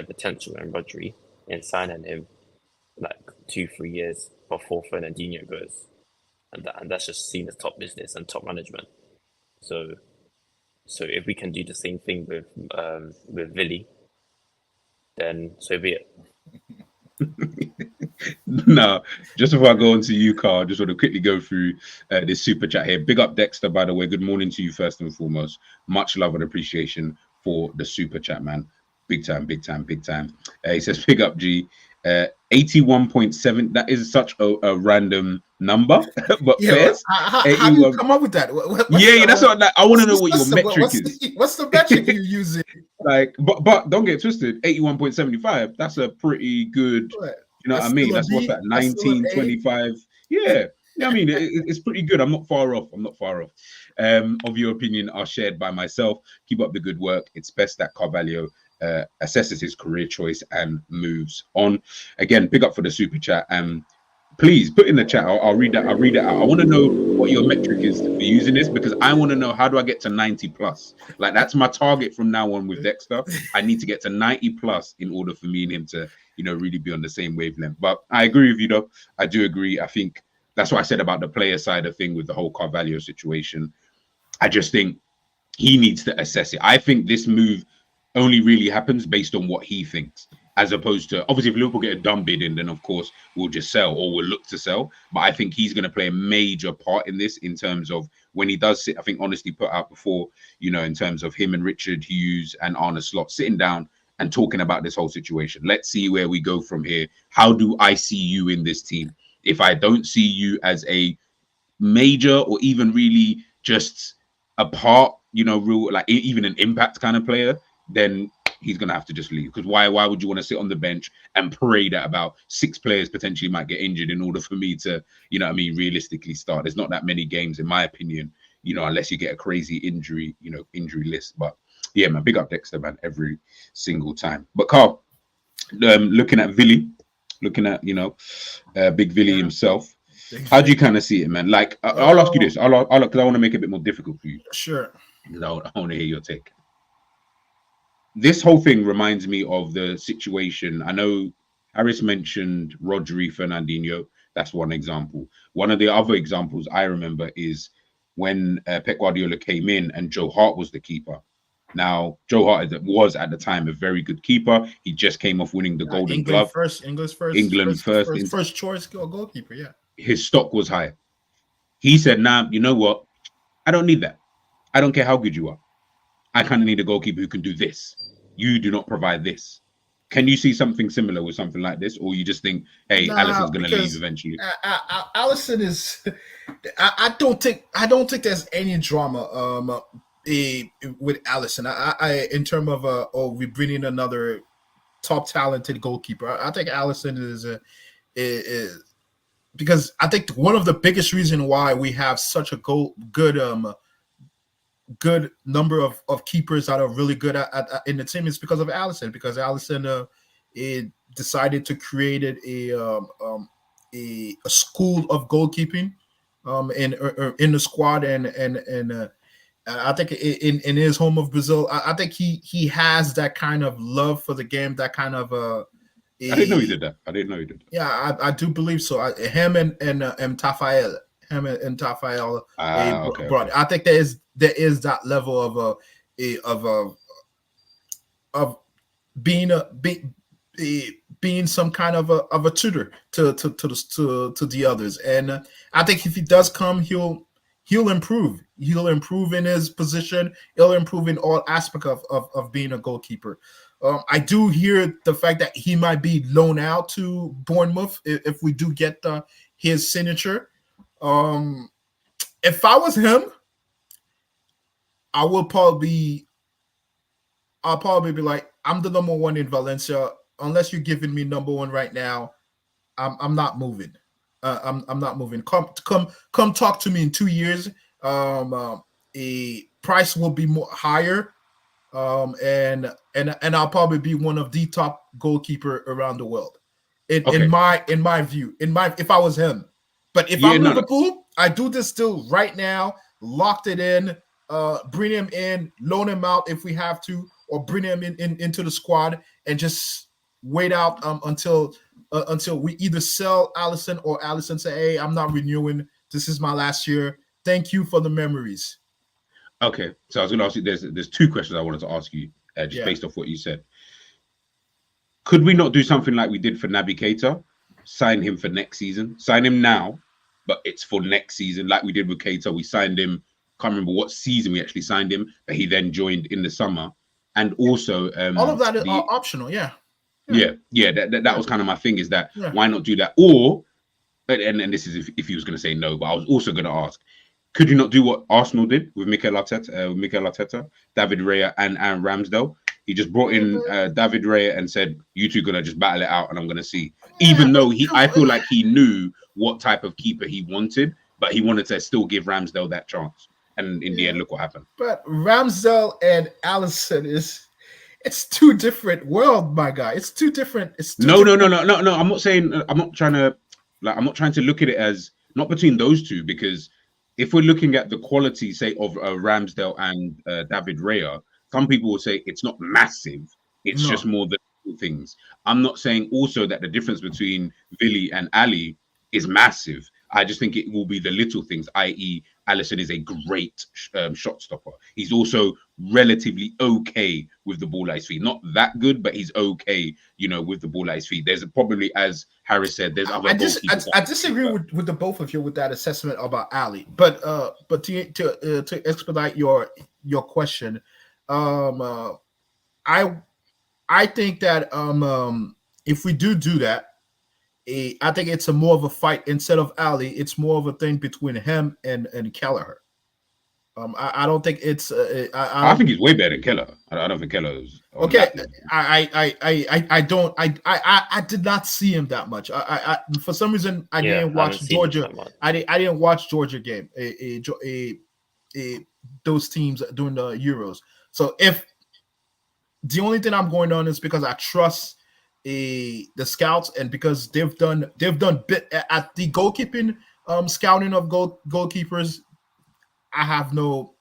potential in Rodri in signing him like 2-3 years before Fernandinho goes, and that's just seen as top business and top management. So if we can do the same thing with Vili, then so be it. No, just before I go on to you, Carl, I just want to quickly go through this super chat here. Big up Dexter, by the way. Good morning to you first and foremost. Much love and appreciation for the super chat, man. Big time. He says, big up G. 81.7. That is such a random number, but how do you come up with that? That's what I want to know what your metric is. What's the metric you're using? Like, but don't get twisted. 81.75. That's a pretty good. You know what I mean? That's what's that? 1925. Yeah. I mean, it's pretty good. I'm not far off. Of your opinion are shared by myself. Keep up the good work. It's best that Carvalho assesses his career choice and moves on. Again, big up for the super chat. Please put in the chat. I'll read that. I'll read it out. I want to know what your metric is for using this, because I want to know, how do I get to 90 plus? Like, that's my target from now on with Dexter. I need to get to 90 plus in order for me and him to, really be on the same wavelength. But I agree with you, though. I do agree. I think that's what I said about the player side of thing with the whole Carvalho situation. I just think he needs to assess it. I think this move only really happens based on what he thinks, as opposed to, obviously, if Liverpool get a dumb bid in, then of course we'll just sell, or we'll look to sell. But I think he's going to play a major part in this, in terms of when he does sit. I think honestly put out before, in terms of him and Richard Hughes and Arne Slot sitting down and talking about this whole situation. Let's see where we go from here. How do I see you in this team? If I don't see you as a major or even really just a part, real like even an impact kind of player, then he's gonna have to just leave. Because why would you want to sit on the bench and pray that about 6 players potentially might get injured in order for me to, realistically start? There's not that many games, in my opinion, unless you get a crazy injury list. But yeah, man, big up Dexter, man, every single time. But Carl, looking at Villy, Big Villy himself. How do you kind of see it, man? Like, I'll ask you this. Because I want to make it a bit more difficult for you. Sure. I want to hear your take. This whole thing reminds me of the situation. I know Harris mentioned Rodri, Fernandinho. That's one example. One of the other examples I remember is when Pep Guardiola came in and Joe Hart was the keeper. Now, Joe Hart was at the time a very good keeper. He just came off winning the Golden Glove. England first choice goalkeeper. Yeah. His stock was high. He said, "Nah, you know what? I don't need that. I don't care how good you are. I kind of need a goalkeeper who can do this. You do not provide this." Can you see something similar with something like this, or you just think, "Hey, Alisson's going to leave eventually"? Alisson is. I don't think there's any drama with Alisson. I in terms of we bring in another top talented goalkeeper. I think Alisson is because I think one of the biggest reasons why we have such a good number of keepers that are really good at in the team is because of Alisson. Because Alisson decided to create a school of goalkeeping in the squad, and I think in his home of Brazil, I think he has that kind of love for the game, that kind of. I didn't know he did that. Yeah, I do believe so. Him and Tafael. Okay. I think there is that level of being some kind of a tutor to the others, and I think if he does come, he'll improve. He'll improve in his position. He'll improve in all aspects of being a goalkeeper. I do hear the fact that he might be loaned out to Bournemouth if we do get his signature. If I was him, I'll probably be like, I'm the number one in Valencia. Unless you're giving me number one right now, I'm not moving. I'm not moving. Come talk to me in 2 years. A price will be more higher. And I'll probably be one of the top goalkeeper around the world. In my view, if I was him. But if I'm Liverpool, I do this still right now, locked it in, bring him in, loan him out if we have to, or bring him into the squad and just wait out until we either sell Alisson or Alisson say, "Hey, I'm not renewing. This is my last year. Thank you for the memories." Okay, so I was going to ask you. There's 2 questions I wanted to ask you, based off what you said. Could we not do something like we did for Naby Keita? Sign him for next season. Sign him now, but it's for next season, like we did with Keita. We signed him. Can't remember what season we actually signed him, but he then joined in the summer. And also, all of that is optional. Yeah. That was kind of my thing. Is that why not do that? Or, and this is if he was going to say no, but I was also going to ask. Could you not do what Arsenal did with Mikel Arteta, David Raya, and Aaron Ramsdale? He just brought in David Raya and said, "You two gonna just battle it out, and I'm gonna see." Even though I feel like he knew what type of keeper he wanted, but he wanted to still give Ramsdale that chance. And in the end, look what happened. But Ramsdale and Alisson it's 2 different worlds, my guy. It's 2 different. No. I'm not saying. I'm not trying to look at it as not between those 2, because if we're looking at the quality, say, of Ramsdale and David Raya, some people will say it's not massive. It's just more the things. I'm not saying also that the difference between Villy and Ali is massive. I just think it will be the little things, i.e. Alisson is a great shot stopper. He's also relatively okay with the ball at his feet. Not that good, but he's okay, with the ball at his feet. There's probably, as Harris said, there's other goalkeepers. I disagree with the both of you with that assessment about Ali. But to expedite your question, I I think that if we do that, I think it's a more of a fight instead of Ali. It's more of a thing between him and Kelleher. I don't think it's. I I don't. think he's way better than Keller. I don't think Keller's on Okay, that level. I don't. I did not see him that much. For some reason I Yeah, didn't I haven't watch seen him Georgia. that much. I didn't watch Georgia game. Those teams during the Euros. So if the only thing I'm going on is because I trust the scouts and because they've done bit at the goalkeeping scouting of goalkeepers. I have no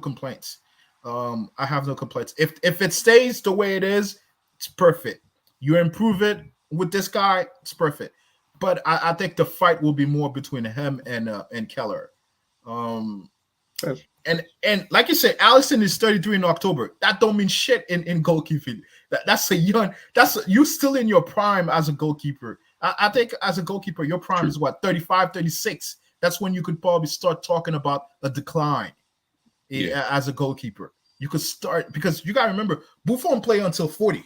complaints. I have no complaints. If it stays the way it is, it's perfect. You improve it with this guy, it's perfect. But I think the fight will be more between him and Keller. Um, Yes. and like you said, Allison is 33 in October. That don't mean shit in goalkeeping. That's a young. You still in your prime as a goalkeeper. I think as a goalkeeper, your prime True. is what 35, 36. That's when you could probably start talking about a decline as a goalkeeper. You could start because you gotta remember Buffon played until 40,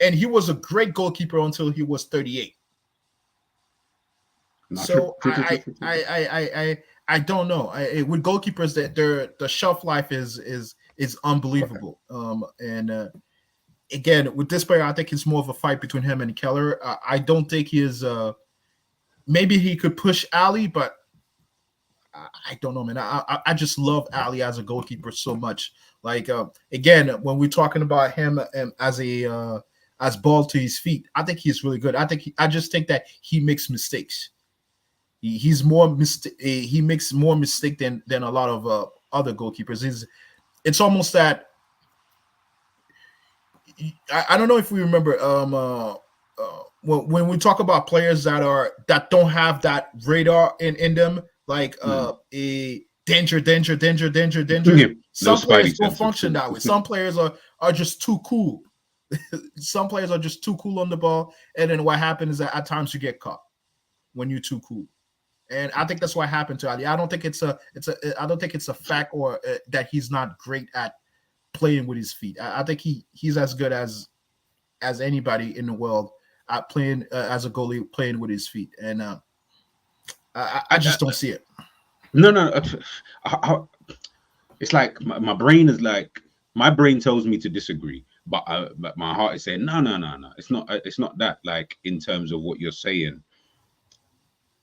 and he was a great goalkeeper until he was 38. No, So true. I don't know. With goalkeepers, that the shelf life is unbelievable. And again, with this player, I think it's more of a fight between him and Keller. I don't think he is. Maybe he could push Ali, but I don't know, man. I just love Ali as a goalkeeper so much. Like again, when we're talking about him as ball to his feet, I think he's really good. I just think that he makes mistakes. He's more he makes more mistake than a lot of other goalkeepers. It's almost that I don't know if we remember when we talk about players that don't have that radar in them, like a danger. Yeah. Some No players Spidey don't sense. function that way. Some players are just too cool. Some players are just too cool on the ball, and then what happens is that at times you get caught when you're too cool. And I think that's what happened to Ali. I don't think it's a fact or that he's not great at playing with his feet. I think he's as good as anybody in the world at playing as a goalie, playing with his feet. And I just don't see it. No. It's like my brain is like my brain tells me to disagree, but my heart is saying no. It's not that. Like in terms of what you're saying.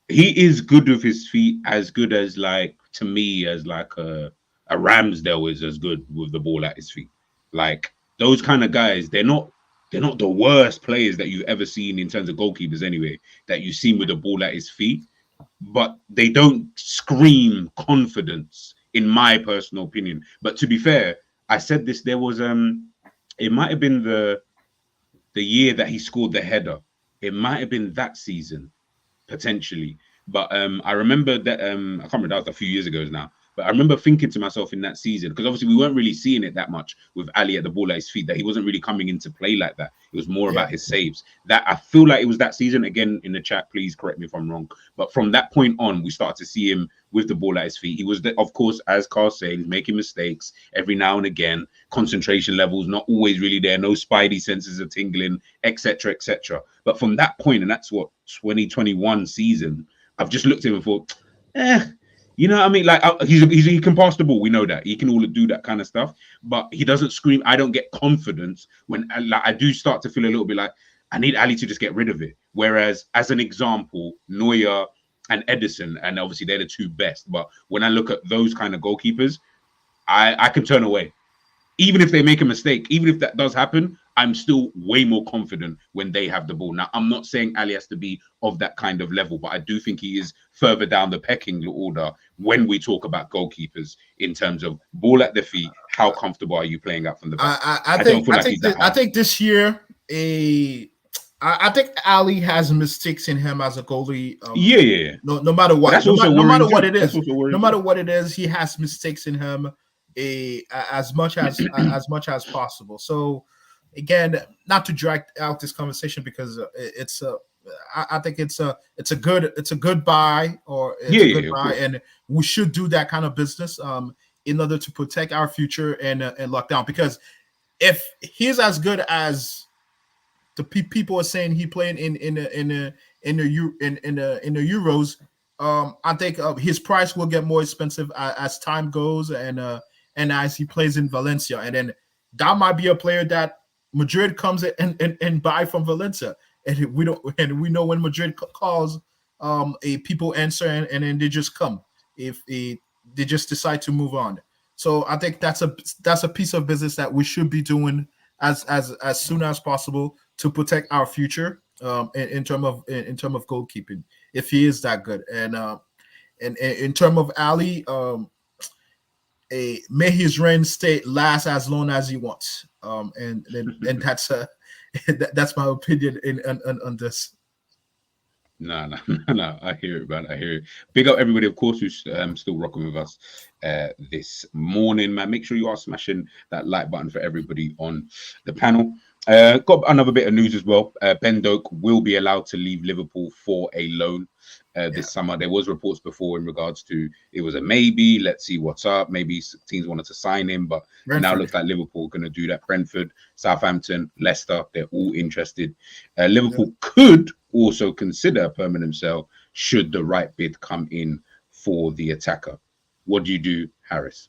He is good with his feet, as good as like to me as like a Ramsdale is as good with the ball at his feet. Like those kind of guys, they're not the worst players that you've ever seen in terms of goalkeepers anyway, that you've seen with the ball at his feet, but they don't scream confidence, in my personal opinion. But to be fair, I said this, there was it might have been the year that he scored the header. It might have been that season. Potentially, but I remember that I can't remember, that was a few years ago now, but I remember thinking to myself in that season, because obviously we weren't really seeing it that much with Ali at the ball at his feet, that he wasn't really coming into play like that. It was more about his saves. That I feel like it was that season. Again, in the chat, please correct me if I'm wrong, but from that point on we started to see him with the ball at his feet. He was of course, as Carl's saying, making mistakes every now and again, concentration levels not always really there, no spidey senses of tingling, etc. But from that point, and that's what 2021 season, I've just looked at him and thought, you know what I mean? Like he can pass the ball. We know that he can all do that kind of stuff, but he doesn't scream. I don't get confidence when like, I do start to feel a little bit like I need Ali to just get rid of it. Whereas, as an example, Neuer and Edison, and obviously they're the two best. But when I look at those kind of goalkeepers, I can turn away. Even if they make a mistake, even if that does happen, I'm still way more confident when they have the ball. Now, I'm not saying Ali has to be of that kind of level, but I do think he is further down the pecking order when we talk about goalkeepers in terms of ball at the feet. How comfortable are you playing out from the back? I think this year, I think Ali has mistakes in him as a goalie. Yeah. No matter what, no matter what it is, he has mistakes in him. As much as possible. So again, not to drag out this conversation because I think it's a good buy, or it's a good buy, and we should do that kind of business in order to protect our future and lock down. Because if he's as good as people are saying he playing in the Euros. I think his price will get more expensive as time goes and as he plays in Valencia, and then that might be a player that Madrid comes and buy from Valencia, and we know when Madrid calls, people answer and then they just come if they just decide to move on. So I think that's a piece of business that we should be doing as soon as possible to protect our future in terms of goalkeeping if he is that good. And in terms of Ali, may his reign last as long as he wants. And that's that's my opinion on this. No. I hear it, man. I hear it. Big up everybody, of course, who's still rocking with us this morning, man. Make sure you are smashing that like button for everybody on the panel. Got another bit of news as well. Ben Doak will be allowed to leave Liverpool for a loan this summer. There was reports before in regards to it was a maybe. Let's see what's up. Maybe teams wanted to sign him, but now looks like Liverpool are going to do that. Brentford, Southampton, Leicester, they're all interested. Liverpool could also consider a permanent sale should the right bid come in for the attacker. What do you do, Harris?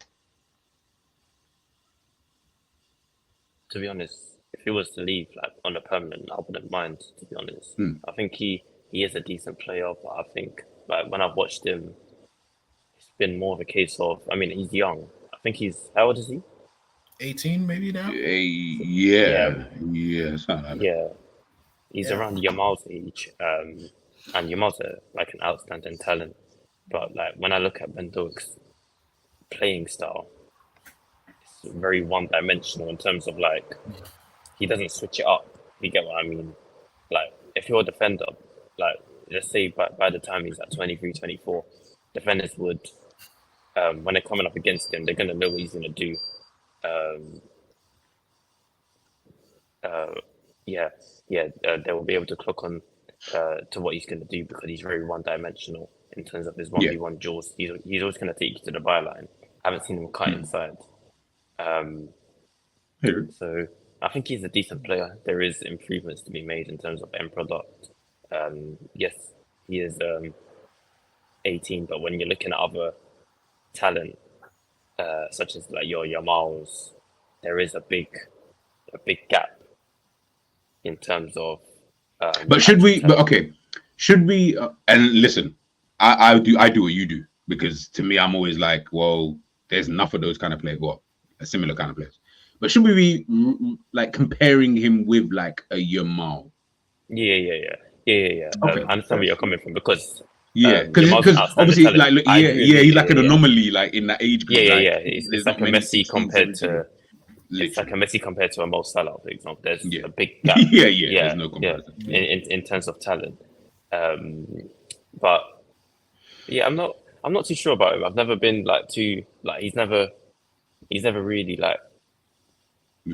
To be honest, if he was to leave like on a permanent, I wouldn't mind. To be honest, I think he is a decent player, but I think like when I've watched him, it's been more of a case of. I mean, he's young. I think he's how old is he? 18 maybe now. Yeah. Yeah, he's around Yamal's age, and Yamal's like an outstanding talent. But like when I look at Ben Doak's playing style, it's very one-dimensional in terms of like he doesn't switch it up. You get what I mean? Like if you're a defender, like let's say by the time he's at 23, 24, defenders would, when they're coming up against him, they're gonna know what he's gonna do. They will be able to clock on to what he's going to do because he's very one-dimensional in terms of his 1v1 duels. He's always going to take you to the byline. I haven't seen him cut inside. So I think he's a decent player. There is improvements to be made in terms of end product. Yes, he is 18, but when you're looking at other talent, such as like your Yamals, there is a big gap in terms of. But should we? But okay, should we? And listen, I do what you do because to me, I'm always like, well, there's enough of those kind of players, well, a similar kind of players. But should we be like comparing him with like a Yamal? Yeah. Okay. I understand where you're coming from because. Because obviously, like, he's like an anomaly, like in that age group. It's like a Messi compared to. It's like a Messi compared to a Mo Salah, for example. There's a big gap. There's no comparison. In terms of talent, but I'm not too sure about him. I've never been like too like he's never really like.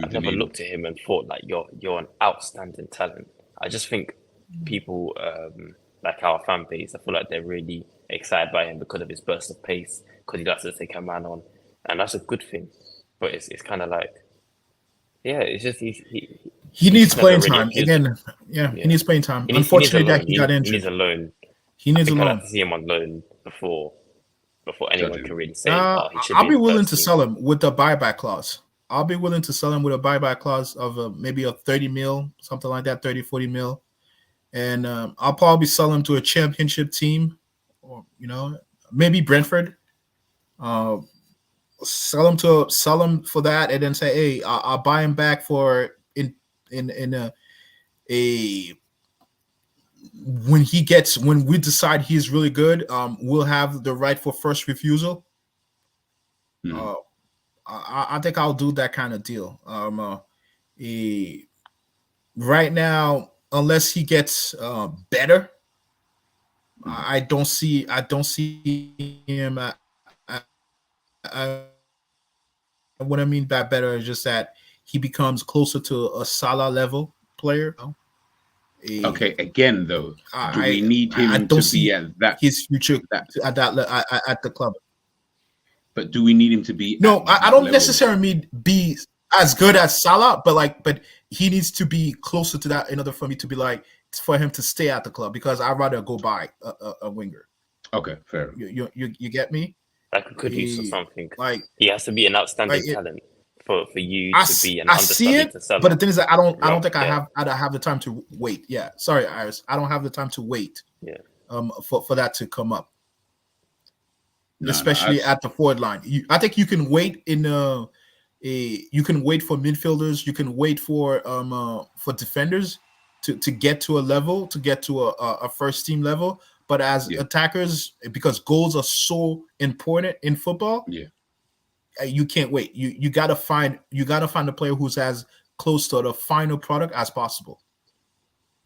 I've never looked at him and thought like you're an outstanding talent. I just think people. Like our fan base, I feel like they're really excited by him because of his burst of pace, because he likes to take a man on, and that's a good thing. But it's kind of like, it's just he needs playing time again. He needs playing time. Unfortunately, he got injured. He needs a loan. I'd like to see him on loan before anyone can really say. I'll be willing to sell him with a buyback clause. I'll be willing to sell him with a buyback clause of maybe a 30 mil, something like that, 30, 40 mil. And I'll probably sell him to a championship team, or maybe Brentford. Sell him for that, and then say, "Hey, I'll buy him back for when we decide he's really good. We'll have the right for first refusal." I think I'll do that kind of deal. Right now. Unless he gets better, I don't see him. What I mean by better is just that he becomes closer to a Salah level player. Okay, again though, do we need him to be at that his future at the club? But do we need him to be? No, I don't necessarily mean be as good as Salah, but he needs to be closer to that in order for me to be like, for him to stay at the club, because I'd rather go buy a winger. Okay, fair. You get me? Like a good use or something. Like He has to be an outstanding talent for you to be an I see understudy it, to Salah. but the thing is that I don't think Yeah. I have the time to wait. Yeah, sorry, Iris, I don't have the time to wait. Yeah. For that to come up, especially at the forward line. I think you can wait you can wait for midfielders. You can wait for defenders to get to a level, to get to a first team level. But as attackers, because goals are so important in football, you can't wait. You gotta find a player who's as close to the final product as possible,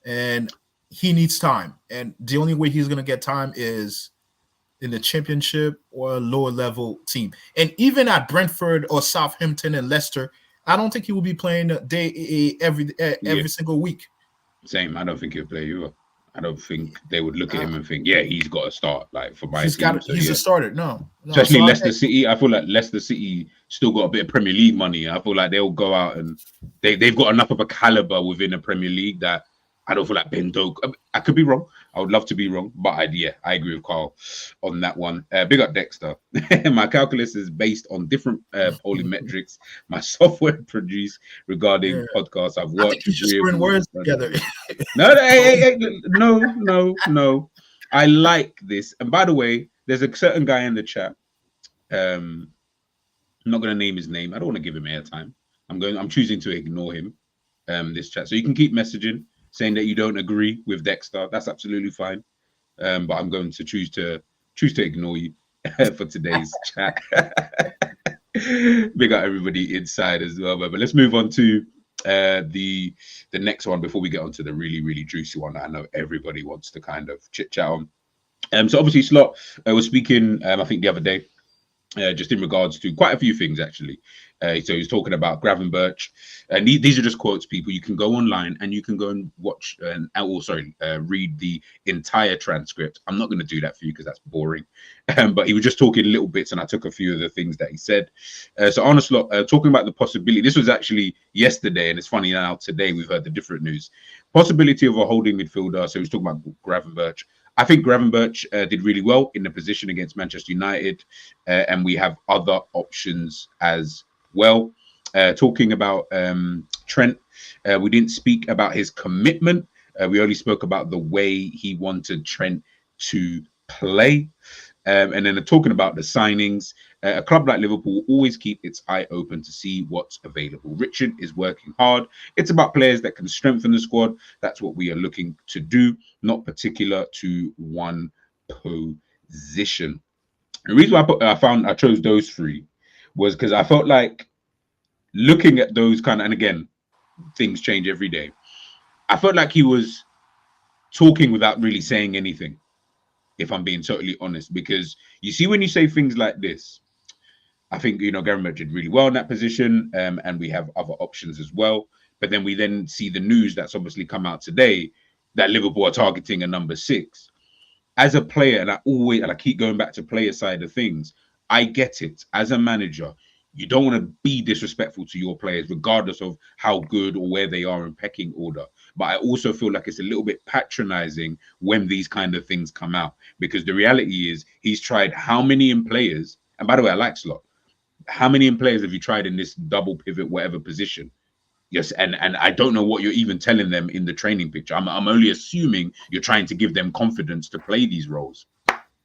and he needs time. And the only way he's gonna get time is in the Championship or a lower level team. And even at Brentford or Southampton and Leicester, I don't think he will be playing every single week. Same. I don't think he'll play either. I don't think they would look at him and think, he's got to start like for my team. He's a starter. No. Especially Leicester City. I feel like Leicester City still got a bit of Premier League money. I feel like they'll go out and they've got enough of a caliber within the Premier League that I don't feel like Bendo. I could be wrong. I would love to be wrong, but I agree with Carl on that one. Big up Dexter. My calculus is based on different polling metrics my software produced regarding podcasts I've watched. I think you're just putting words together. No. I like this. And by the way, there's a certain guy in the chat. I'm not going to name his name. I don't want to give him airtime. I'm choosing to ignore him. This chat, so you can keep messaging, saying that you don't agree with Dexter. That's absolutely fine. But I'm going to choose to ignore you for today's chat. Big up everybody inside as well. But let's move on to the next one before we get on to the really, really juicy one that I know everybody wants to kind of chit chat on. So obviously Slot was speaking, I think the other day, just in regards to quite a few things actually. So he's talking about Gravenberch, and these are just quotes. People, you can go online and you can go and watch read the entire transcript. I'm not going to do that for you because that's boring. But he was just talking little bits, and I took a few of the things that he said. So Arne Slot talking about the possibility. This was actually yesterday, and it's funny now today we've heard the different news. Possibility of a holding midfielder. So he's talking about Gravenberch. I think Gravenberch did really well in the position against Manchester United, and we have other options as well. Talking about Trent, we didn't speak about his commitment. We only spoke about the way he wanted Trent to play. And then talking about the signings, a club like Liverpool will always keep its eye open to see what's available. Richard is working hard. It's about players that can strengthen the squad. That's what we are looking to do, not particular to one position. The reason why I chose those three was because I felt like looking at those kind of, and again, things change every day. I felt like he was talking without really saying anything, if I'm being totally honest, because you see, when you say things like this, I think, Gravenberch did really well in that position, and we have other options as well. But then we see the news that's obviously come out today that Liverpool are targeting a number 6. As a player, and I keep going back to player side of things, I get it. As a manager, you don't want to be disrespectful to your players, regardless of how good or where they are in pecking order. But I also feel like it's a little bit patronizing when these kind of things come out, because the reality is he's tried how many in players, and by the way, I like Slot. How many in players have you tried in this double pivot, whatever position? Yes, and I don't know what you're even telling them in the training picture. I'm only assuming you're trying to give them confidence to play these roles.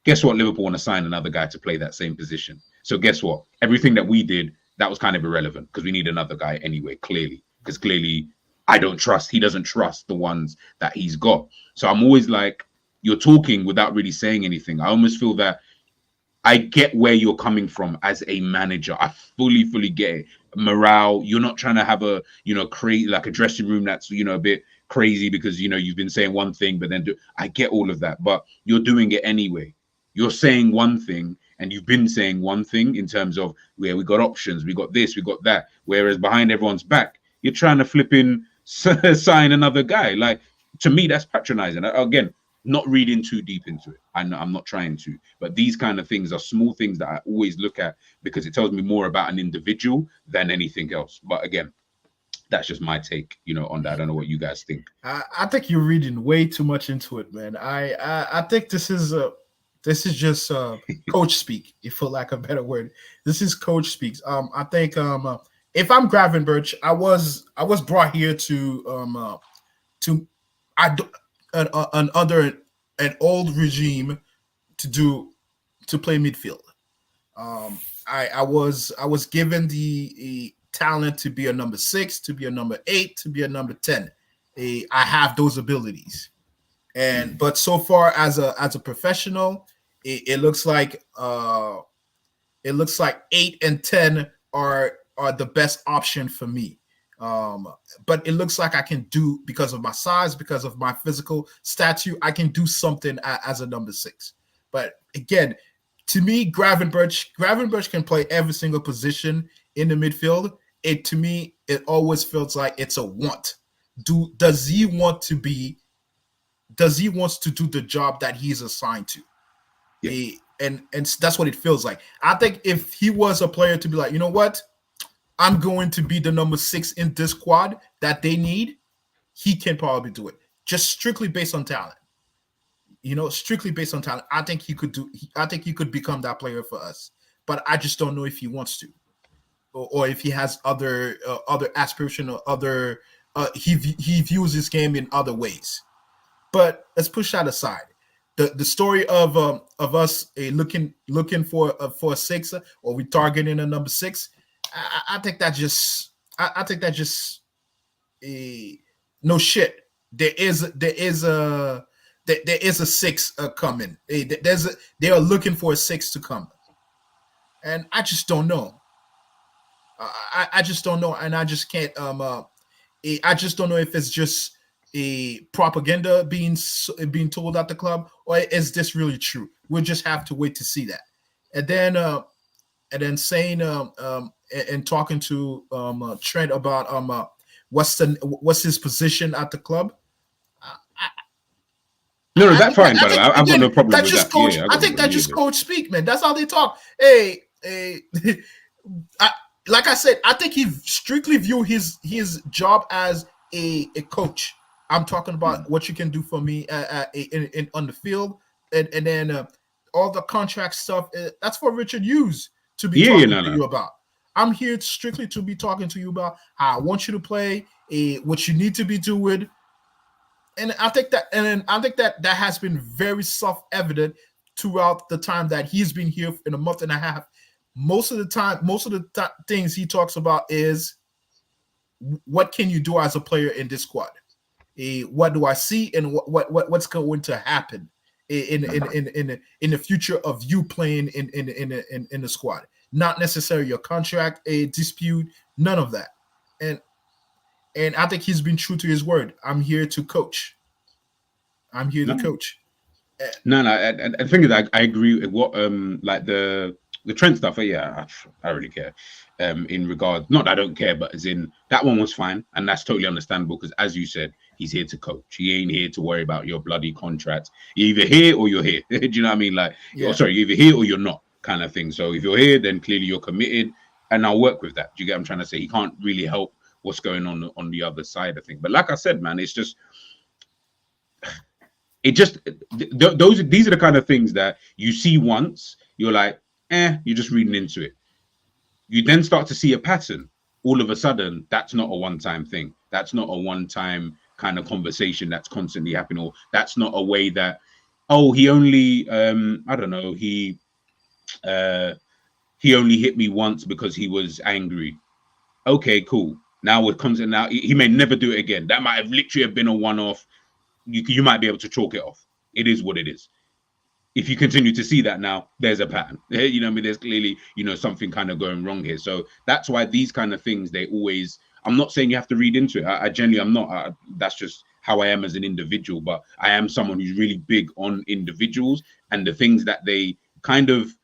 Guess what? Liverpool want to sign another guy to play that same position. So guess what? Everything that we did, that was kind of irrelevant because we need another guy anyway, clearly. Because clearly he doesn't trust the ones that he's got. So I'm always like, you're talking without really saying anything. I almost feel that I get where you're coming from as a manager. I fully get it. Morale, you're not trying to have a, create like a dressing room that's, a bit crazy because, you've been saying one thing, but then I get all of that, but you're doing it anyway. You're saying one thing and you've been saying one thing in terms of where we got options, we got this, we got that. Whereas behind everyone's back, you're trying to flip in, sign another guy. Like, to me, that's patronizing. Again, not reading too deep into it. I'm not trying to, but these kind of things are small things that I always look at because it tells me more about an individual than anything else. But again, That's just my take, on that. I don't know what you guys think. I think you're reading way too much into it, man. I think this is just coach speak, if for lack of a better word. This is coach speaks. I think if I'm Gravenberch, I was brought here to under an old regime to play midfield. I was given the talent to be a number 6, to be a number 8, to be a number 10. I have those abilities, but so far as a professional, it looks like 8 and 10 are the best option for me. But it looks like I can do, because of my size, because of my physical stature, I can do something as a number 6. But again, to me, Gravenberch can play every single position in the midfield. To me, it always feels like it's a want. Does he want to do the job that he's assigned to? Yeah. And that's what it feels like. I think if he was a player to be like, you know what, I'm going to be the number 6 in this squad that they need, he can probably do it. Just strictly based on talent. Strictly based on talent. I think he could become that player for us. But I just don't know if he wants to, or if he has other aspiration, or other he views this game in other ways. But let's push that aside. The story of us looking for a 6, or we targeting a number 6. I think that just no shit. There is a 6 coming. They are looking for a 6 to come, and I just don't know. I just don't know, and I just can't. I just don't know if it's just a propaganda being told at the club, or is this really true? We'll just have to wait to see that. And then saying and talking to Trent about what's his position at the club. No, that's fine, but I've got no problem with that. Coach, I think that's just coach speak, man. That's how they talk. Hey, like I said, I think he strictly view his job as a coach. I'm talking about what you can do for me on the field, and then all the contract stuff. That's for Richard Hughes to be talking to you about. I'm here strictly to be talking to you about how I want you to play, what you need to be doing. And I think that has been very self-evident throughout the time that he's been here in a month and a half. Most of the things he talks about is what can you do as a player in this squad? What do I see, and what's going to happen in the future of you playing in the squad? Not necessarily your contract, a dispute, none of that. And I think he's been true to his word. I'm here to coach. I'm here to coach. No. The thing is, I agree with what like the Trent stuff. Yeah, I really care. In regard, not that I don't care, but as in that one was fine, and that's totally understandable because, as you said, he's here to coach. He ain't here to worry about your bloody contract. You're either here or you're here. Do you know what I mean? Like, you're either here or you're not, kind of thing. So if you're here, then clearly you're committed, and I'll work with that. Do you get what I'm trying to say? He can't really help what's going on the other side of things. But like I said, man, these are the kind of things that you see once, you're like, you're just reading into it. You then start to see a pattern. All of a sudden, that's not a one-time thing. That's not a one-time kind of conversation that's constantly happening, or that's not a way that, he only, I don't know, he only hit me once because he was angry. Okay, cool. Now it comes in. Now he may never do it again. That might have literally been a one-off. You might be able to chalk it off. It is what it is. If you continue to see that now, there's a pattern. You know what I mean? There's clearly, something kind of going wrong here. So that's why these kind of things, they always, I'm not saying you have to read into it. I generally, I'm not. That's just how I am as an individual. But I am someone who's really big on individuals and the things that they kind of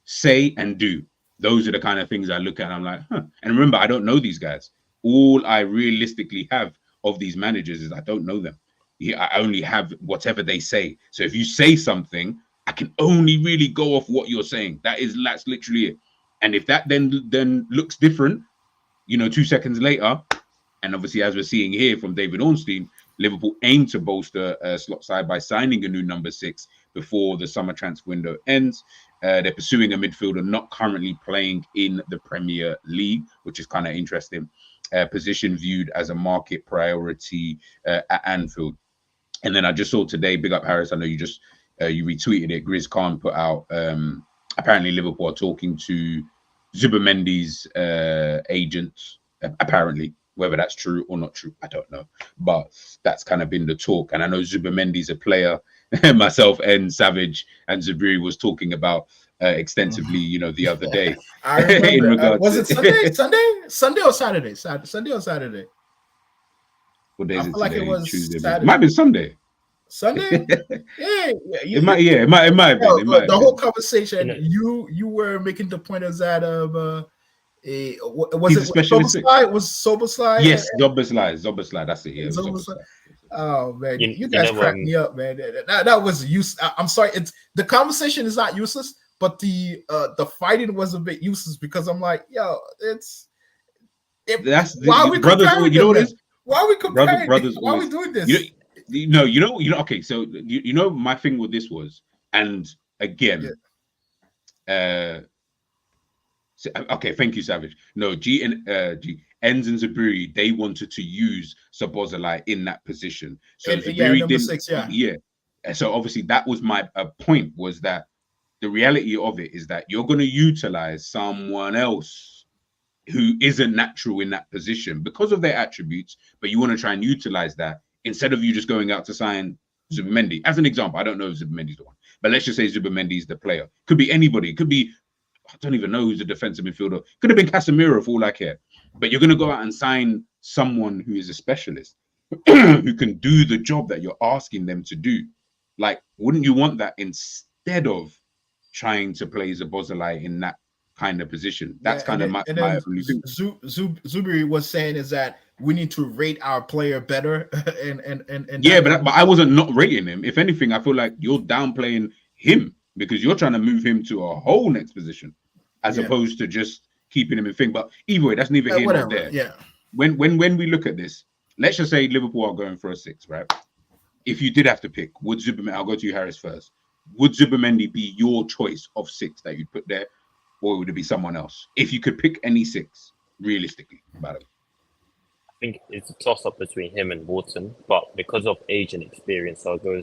say and do. Those are the kind of things I look at. And I'm like, And remember, I don't know these guys. All I realistically have of these managers is I don't know them. I only have whatever they say. So if you say something, I can only really go off what you're saying. That's literally it. And if that then looks different, 2 seconds later, And obviously, as we're seeing here from David Ornstein, Liverpool aim to bolster slot side by signing a new number 6 before the summer transfer window ends. They're pursuing a midfielder not currently playing in the Premier League, which is kind of interesting. Position viewed as a market priority at Anfield. And then I just saw today, big up Harris, I know you just you retweeted it. Grizz Khan put out apparently Liverpool are talking to Zubimendi's agents, apparently. Whether that's true or not true, I don't know. But that's kind of been the talk. And I know Zubimendi's a player myself and Savage and Zabiri was talking about extensively, you know, the other day. I remember. In regards was it Sunday or Saturday? Sunday or Saturday? What day I is feel it like today? it was Tuesday. Saturday. Might be Sunday. Sunday? Yeah. It might have been. It might have the whole been. conversation, You you were making the point of that of was He's it a specialist. Soberslide? Was Soberslide? Yes, Zoberslide. That's it. Yeah, it was Zoberslide. Zoberslide. Oh man, You- you you guys know, cracked me up, man. That was use. I'm sorry. It's the conversation is not useless, but the fighting was a bit useless because I'm like, yo, That's why are we brothers. comparing You know what them, it is? why are we comparing? Brothers Why are we always. doing this? You know. Okay, so you know my thing with this was, and again, okay, thank you, Savage. No, G Enz and Zaburi, they wanted to use Sabozalai in that position. So Zaburi number didn't. 6, yeah. Yeah. So obviously that was my point, was that the reality of it is that you're going to utilize someone else who isn't natural in that position because of their attributes, but you want to try and utilize that instead of you just going out to sign Zubimendi. As an example, I don't know if Zubimendi's the one, but let's just say Zubimendi's the player. Could be anybody. Could be, I don't even know who's a defensive midfielder. Could have been Casemiro for all I care. But you're going to go out and sign someone who is a specialist, who can do the job that you're asking them to do. Like, wouldn't you want that instead of trying to play Zabozalai in that kind of position? That's kind of my only thing. Zubiri was saying is that we need to rate our player better, and yeah, but I wasn't not rating him. If anything, I feel like you're downplaying him because you're trying to move him to a whole next position as opposed to just keeping him in thing. But either way, that's neither here nor there. Yeah. When we look at this, let's just say Liverpool are going for a 6, right? If you did have to pick, would Zubimendi? I'll go to you, Harris, first. Would Zubimendi be your choice of 6 that you'd put there, or would it be someone else? If you could pick any 6, realistically, about it. I think it's a toss-up between him and Wharton, but because of age and experience, I'll go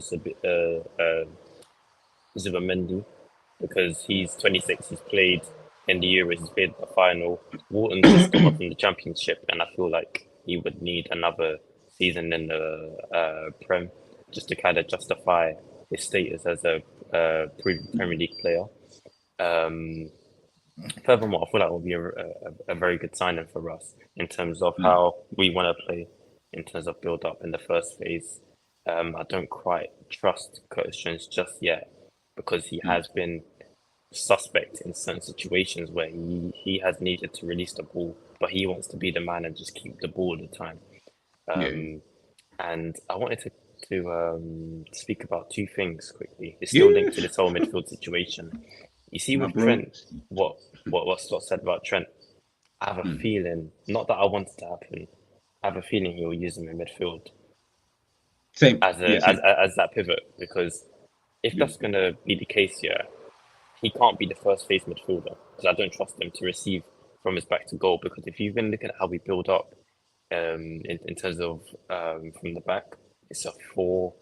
Zubimendi, because he's 26, he's played in the Euros, he's played the final. Wharton's just come up from the Championship, and I feel like he would need another season in the Prem just to kind of justify his status as a Premier League player. Furthermore, I feel like it will be a very good signing for us in terms of how we want to play, in terms of build up in the first phase. I don't quite trust Curtis Jones just yet because he has been suspect in certain situations where he has needed to release the ball, but he wants to be the man and just keep the ball all the time. And I wanted to speak about 2 things quickly. It's still linked to this whole midfield situation. You see, with Trent, what Slot said about Trent, I have a feeling, not that I want it to happen, I have a feeling he will use him in midfield. Same. As that pivot, because if that's going to be the case here, he can't be the first phase midfielder because I don't trust him to receive from his back to goal. Because if you've been looking at how we build up in terms of from the back, it's a 4-1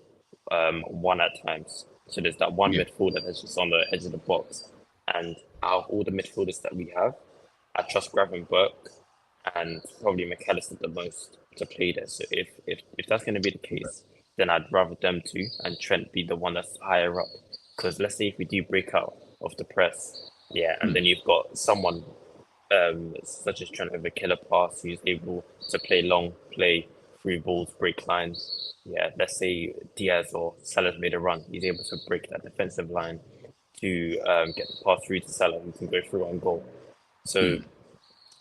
at times. So there's that one midfielder that's just on the edge of the box. And out of all the midfielders that we have, I trust Gravenberch and probably McAllister the most to play there. So if that's going to be the case, then I'd rather them two and Trent be the one that's higher up. Because let's say if we do break out of the press, and then you've got someone such as Trent with a killer pass who's able to play long, play through balls, break lines. Let's say Diaz or Salah's made a run, he's able to break that defensive line to get the pass through to Salah, who can go through and goal. So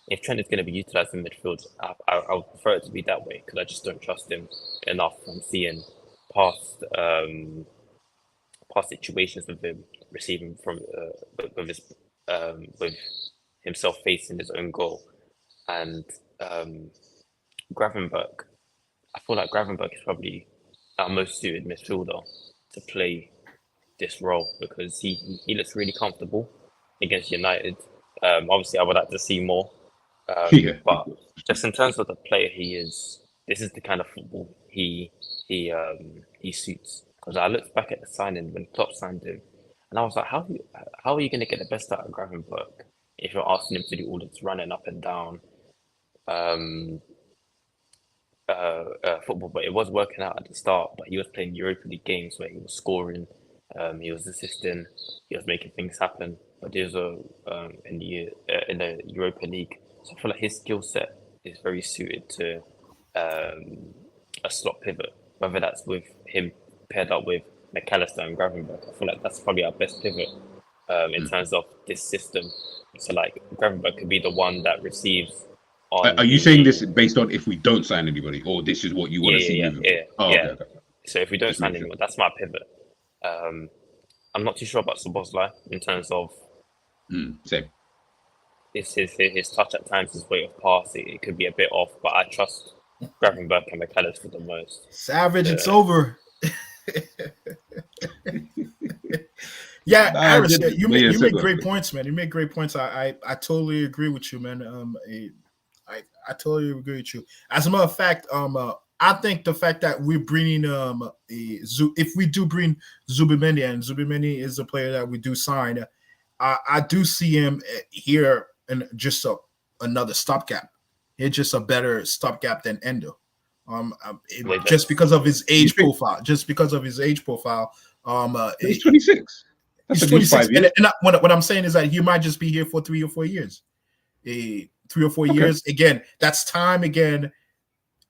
if Trent is going to be utilised in midfield, I would prefer it to be that way because I just don't trust him enough from seeing past situations of him receiving from with himself facing his own goal. And Gravenberch. I feel like Gravenberch is probably our most suited midfielder to play this role because he looks really comfortable against United. Obviously, I would like to see more. Yeah. But just in terms of the player he is, this is the kind of football he suits. Because I looked back at the signing when Klopp signed him, and I was like, how are you going to get the best out of Gravenberch if you're asking him to do all this running up and down football? But it was working out at the start. But he was playing Europa League games where he was scoring, he was assisting, he was making things happen. But there's in the Europa League, so I feel like his skill set is very suited to a slot pivot, whether that's with him paired up with McAllister and Gravenberch. I feel like that's probably our best pivot in terms of this system. So like Gravenberch could be the one that receives. Are you saying this based on if we don't sign anybody, or this is what you want to see? Okay. So if we don't sign anyone, that's my pivot. I'm not too sure about Szoboszlai in terms of same. His touch at times, his weight of pass, it could be a bit off, but I trust Gravenberch and McAllister the most. Savage, it's over. Iris, you make great points, man. You make great points. I totally agree with you, man. I totally agree with you. As a matter of fact, I think the fact that we're bringing if we do bring Zubimendi, and Zubimendi is a player that we do sign, I do see him here in just another stopgap. It's just a better stopgap than Endo. Just because of his age profile. He's 26. He's 26. And what I'm saying is that he might just be here for 3 or 4 years. 3 or 4 years. Again, that's time again.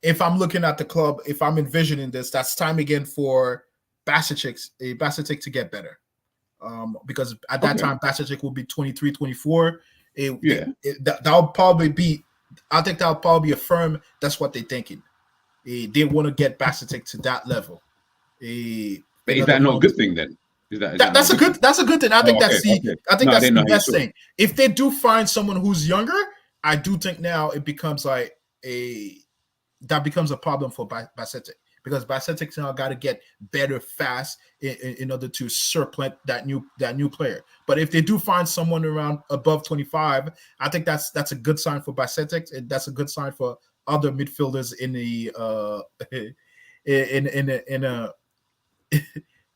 If I'm looking at the club, if I'm envisioning this, that's time again for Basic to get better. Because at that time, Basic will be 23, 24. That'll probably be, I think that'll probably be a firm. That's what they're thinking. They want to get Basic to that level. But is that not a good thing then? That's a good thing. I think that's the best thing. If they do find someone who's younger, I do think now it becomes like that becomes a problem for Basic, because Basic now got to get better fast in order to supplant that new player. But if they do find someone around above 25, I think that's a good sign for Basic, and that's a good sign for other midfielders in the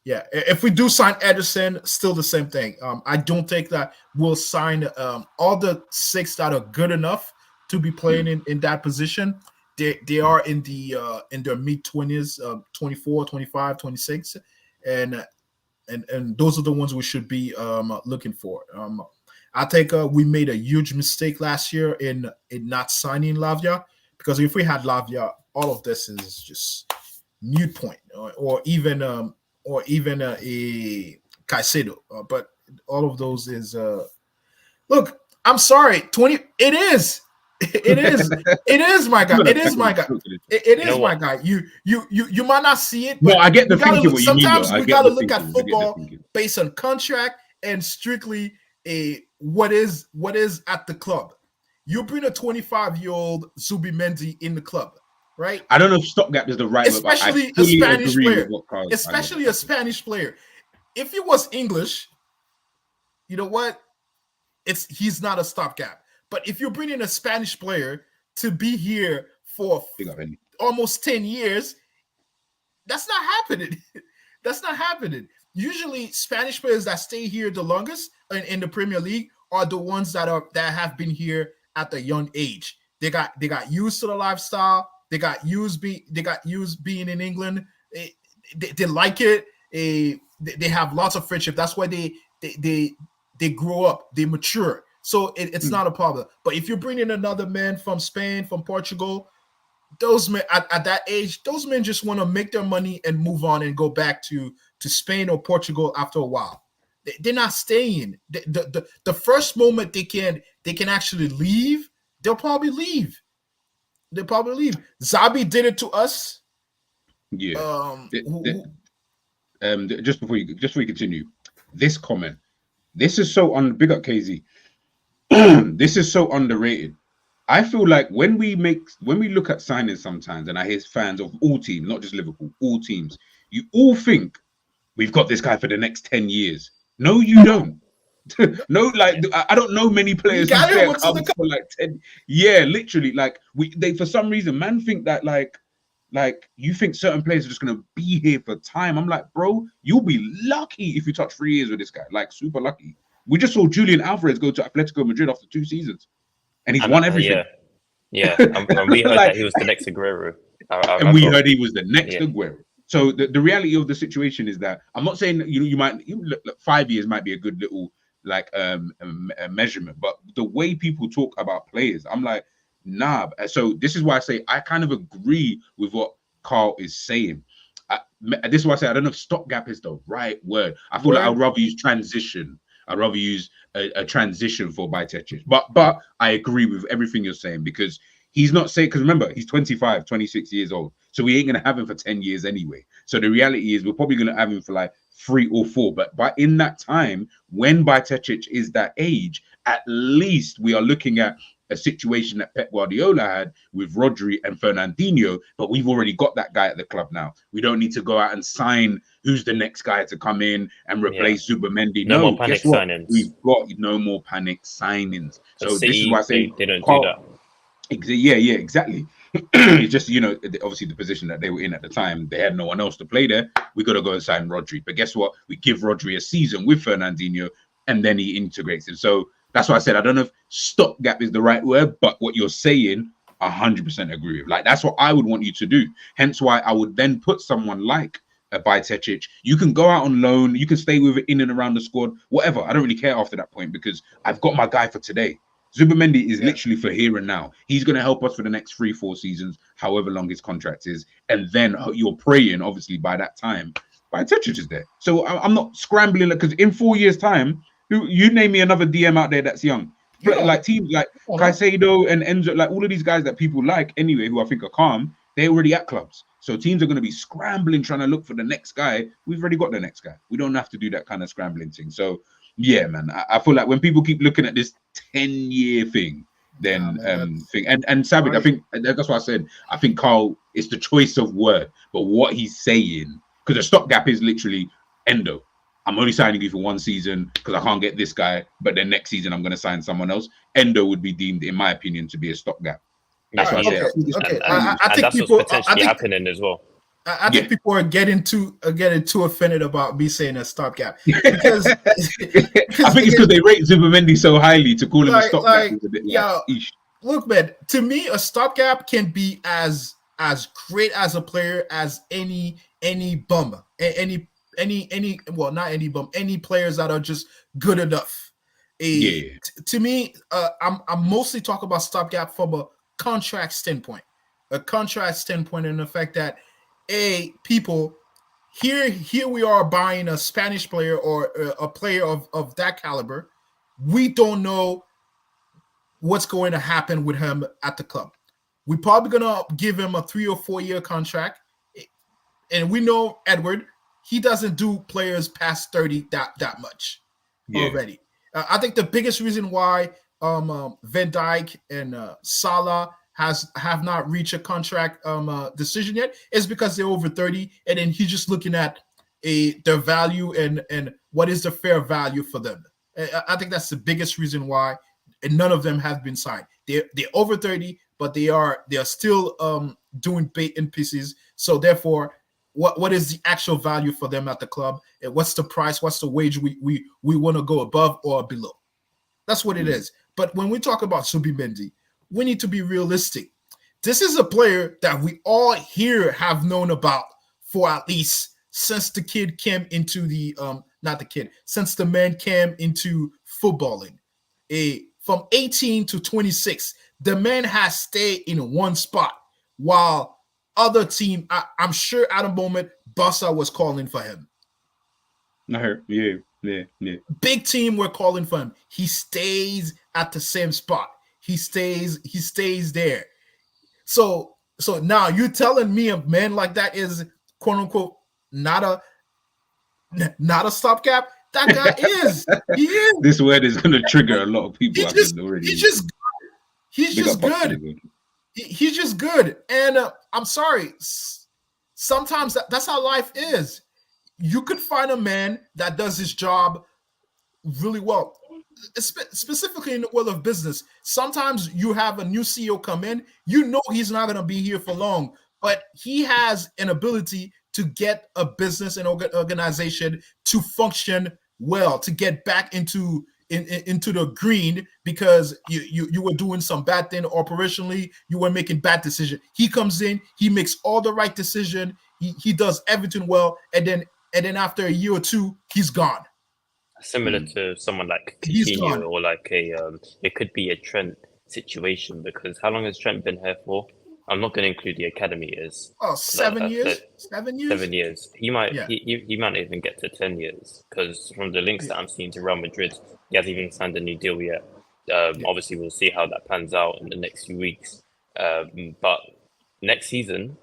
yeah. If we do sign Ederson, still the same thing. I don't think that we'll sign all the 6 that are good enough to be playing in that position. They are in their mid-20s, 24, 25, 26, and those are the ones we should be looking for. I think we made a huge mistake last year in not signing Lavia, because if we had Lavia, all of this is just moot point, or even a Caicedo. But all of those is look. I'm sorry, 20. It is. It is my guy. It is my guy. It is my guy. You might not see it, but no, I get the thinking. Sometimes we gotta look at football based on contract and strictly what is at the club. You bring a 25-year-old Zubimendi in the club, right? I don't know if stopgap is the right word, especially a Spanish player. Especially a Spanish player. If he was English, you know what? He's not a stopgap. But if you're bringing a Spanish player to be here for almost 10 years, that's not happening. That's not happening. Usually, Spanish players that stay here the longest in the Premier League are the ones that have been here at a young age. They got used to the lifestyle. They got used being in England. They like it. They have lots of friendship. That's why they grow up. They mature. So it's not a problem. But if you're bringing another man from Spain, from Portugal, those men at that age, those men just want to make their money and move on and go back to Spain or Portugal after a while. They're not staying. The first moment they can actually leave, they'll probably leave. Zabi did it to us. Yeah. Just before you continue, this comment. This is so big up KZ. This is so underrated. I feel like when we look at signings sometimes, and I hear fans of all teams, not just Liverpool, all teams, you all think we've got this guy for the next 10 years. No, you don't. No, like I don't know many players who stay at clubs for like 10. Yeah, literally. Like they for some reason, man, think that like you think certain players are just gonna be here for time. I'm like, bro, you'll be lucky if you touch 3 years with this guy. Like super lucky. We just saw Julian Alvarez go to Atletico Madrid after 2 seasons, and he's won everything. Yeah. And we heard that he was the next Aguero. And we heard he was the next Aguero. So the reality of the situation is that I'm not saying you might 5 years might be a good little like a measurement, but the way people talk about players, I'm like, nah. So this is why I say I kind of agree with what Carl is saying. This is why I say I don't know if stopgap is the right word. I feel like I'd rather use transition. I'd rather use a transition for Bajcetic. But I agree with everything you're saying, because he's not saying, because remember, he's 25, 26 years old. So we ain't going to have him for 10 years anyway. So the reality is we're probably going to have him for like 3 or 4. But in that time, when Bajcetic is that age, at least we are looking at a situation that Pep Guardiola had with Rodri and Fernandinho, but we've already got that guy at the club now. We don't need to go out and sign who's the next guy to come in and replace Zubimendi. No more panic signings. We've got no more panic signings. So City, this is why I say they don't do that. Yeah, exactly. It's just, obviously the position that they were in at the time, they had no one else to play there. We got to go and sign Rodri. But guess what? We give Rodri a season with Fernandinho, and then he integrates it. So that's why I said I don't know if stopgap is the right word, but what you're saying, 100% agree with. Like, that's what I would want you to do. Hence why I would then put someone like a Bajcetic. You can go out on loan. You can stay with it in and around the squad, whatever. I don't really care after that point, because I've got my guy for today. Zubimendi is literally for here and now. He's going to help us for the next 3-4 seasons, however long his contract is. And then you're praying, obviously, by that time, Bajcetic is there. So I'm not scrambling, because in 4 years' time, you name me another DM out there that's young. Like teams like Caicedo and Enzo, like all of these guys that people like anyway, who I think are calm, they're already at clubs. So teams are going to be scrambling, trying to look for the next guy. We've already got the next guy. We don't have to do that kind of scrambling thing. So yeah, man, I feel like when people keep looking at this 10-year thing, then thing and Savage, I think that's what I said. I think Carl is the choice of word, but what he's saying, because the stopgap is literally Endo. I'm only signing you for 1 season because I can't get this guy, but then next season I'm going to sign someone else. Endo would be deemed, in my opinion, to be a stopgap. That's what I said. Okay. I think that's what's potentially happening as well. I think people are getting too offended about me saying a stopgap, because I think it's because they rate Zubimendi so highly to call him a stopgap. Look, man, to me, a stopgap can be as great as a player as any bum, any players that are just good enough. To me, I'm mostly talking about stopgap from a contract standpoint, in the fact that people here we are buying a Spanish player or a player of that caliber. We don't know what's going to happen with him at the club. We're probably gonna give him a 3 or 4 year contract, and we know Edward, he doesn't do players past 30 that much already. I think the biggest reason why Van Dijk and Salah have not reached a contract decision yet is because they're over 30, and then he's just looking at their value and what is the fair value for them. I think that's the biggest reason why, and none of them have been signed. They're over 30, but they are still doing bait and pieces. So therefore, what is the actual value for them at the club? And what's the price? What's the wage we want to go above or below? That's what it is. But when we talk about Zubimendi, we need to be realistic. This is a player that we all here have known about for at least since the kid came into since the man came into footballing. From 18 to 26, the man has stayed in one spot, while other team, I'm sure at a moment, Barca was calling for him. I heard, yeah. Big team were calling for him. He stays at the same spot. He stays there. So now you're telling me a man like that is quote unquote not a stopgap? That guy is. He is. This word is going to trigger a lot of people. He's Big just up Pops, good. really good. He's just good. And I'm sorry. Sometimes that's how life is. You could find a man that does his job really well. Specifically in the world of business, sometimes you have a new CEO come in, you know he's not going to be here for long, but he has an ability to get a business and organization to function well, to get back into the green, because you were doing some bad thing operationally, you were making bad decisions. He comes in, he makes all the right decision, he does everything well, and then after a year or two, he's gone. Similar to someone like He's gone. Coutinho, or like it could be a Trent situation, because how long has Trent been here for? I'm not going to include the academy years. Oh, 7 years. 7 years. 7 years. He might Yeah. he might not even get to 10 years, because from the links that I'm seeing to Real Madrid, he hasn't even signed a new deal yet. Obviously, we'll see how that pans out in the next few weeks. But next season,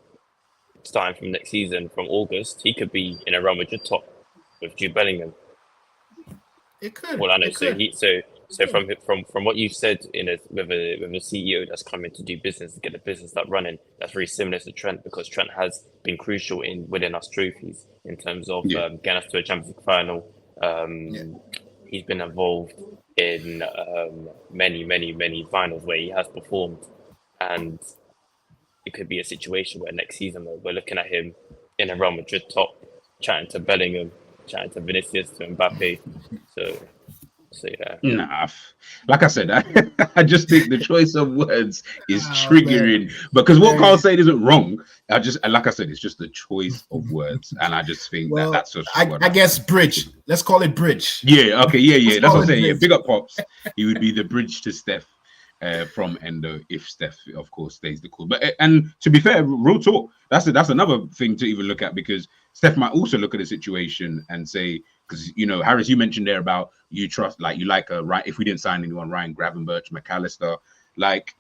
starting from next season, from August, he could be in a Real Madrid top with Jude Bellingham. It could. Well, I know. It So could. from what you said with a CEO that's coming to do business, to get the business up running, that's very similar to Trent, because Trent has been crucial in winning us trophies in terms of getting us to a Champions League final. He's been involved in many finals where he has performed, and it could be a situation where next season we're looking at him in a Real Madrid top, chatting to Bellingham, chatting to Vinicius, to Mbappe. So yeah. Nah, like I said, I just think the choice of words is triggering, because what Carl said isn't wrong. Like I said, it's just the choice of words, and I just think that's just. I guess bridge. Let's call it bridge. Yeah. Okay. Yeah. That's what I'm saying. Bridge. Yeah. Big up Pops. He would be the bridge to Steph. From Endo, if Steph, of course, stays the cool. But and to be fair, real talk, that's another thing to even look at, because Steph might also look at the situation and say, because Harris, you mentioned there about you trust, like you like right. If we didn't sign anyone, Ryan Gravenberch, McAllister, like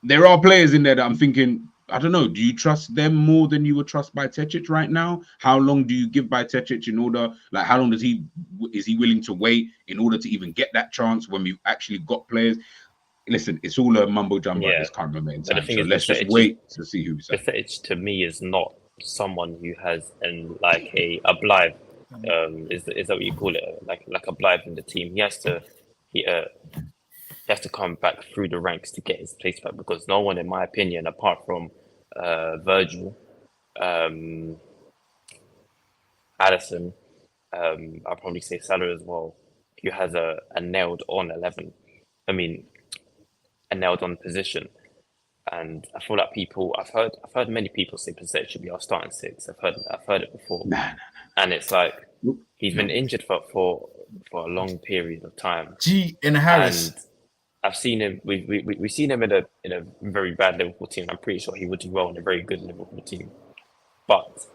there are players in there that I'm thinking, I don't know, do you trust them more than you would trust Bajcetic right now? How long do you give Bajcetic in order? Like, how long is he willing to wait in order to even get that chance when we've actually got players? Listen, it's all a mumbo jumbo at this current moment in time. So let's just wait to see who we sign. Bajcetic to me is not someone who has a Blythe. Is that what you call it? Like a Blythe in the team. He has to come back through the ranks to get his place back, because no one, in my opinion, apart from Virgil, Addison, I'll probably say Salah as well, who has a nailed on 11. I mean, a nailed on position. And I feel like I've heard many people say Bajcetic should be our starting six. I've heard it before. And it's like he's been injured for a long period of time. And Harris. And I've seen him. We've seen him in a very bad Liverpool team. I'm pretty sure he would do well in a very good Liverpool team. But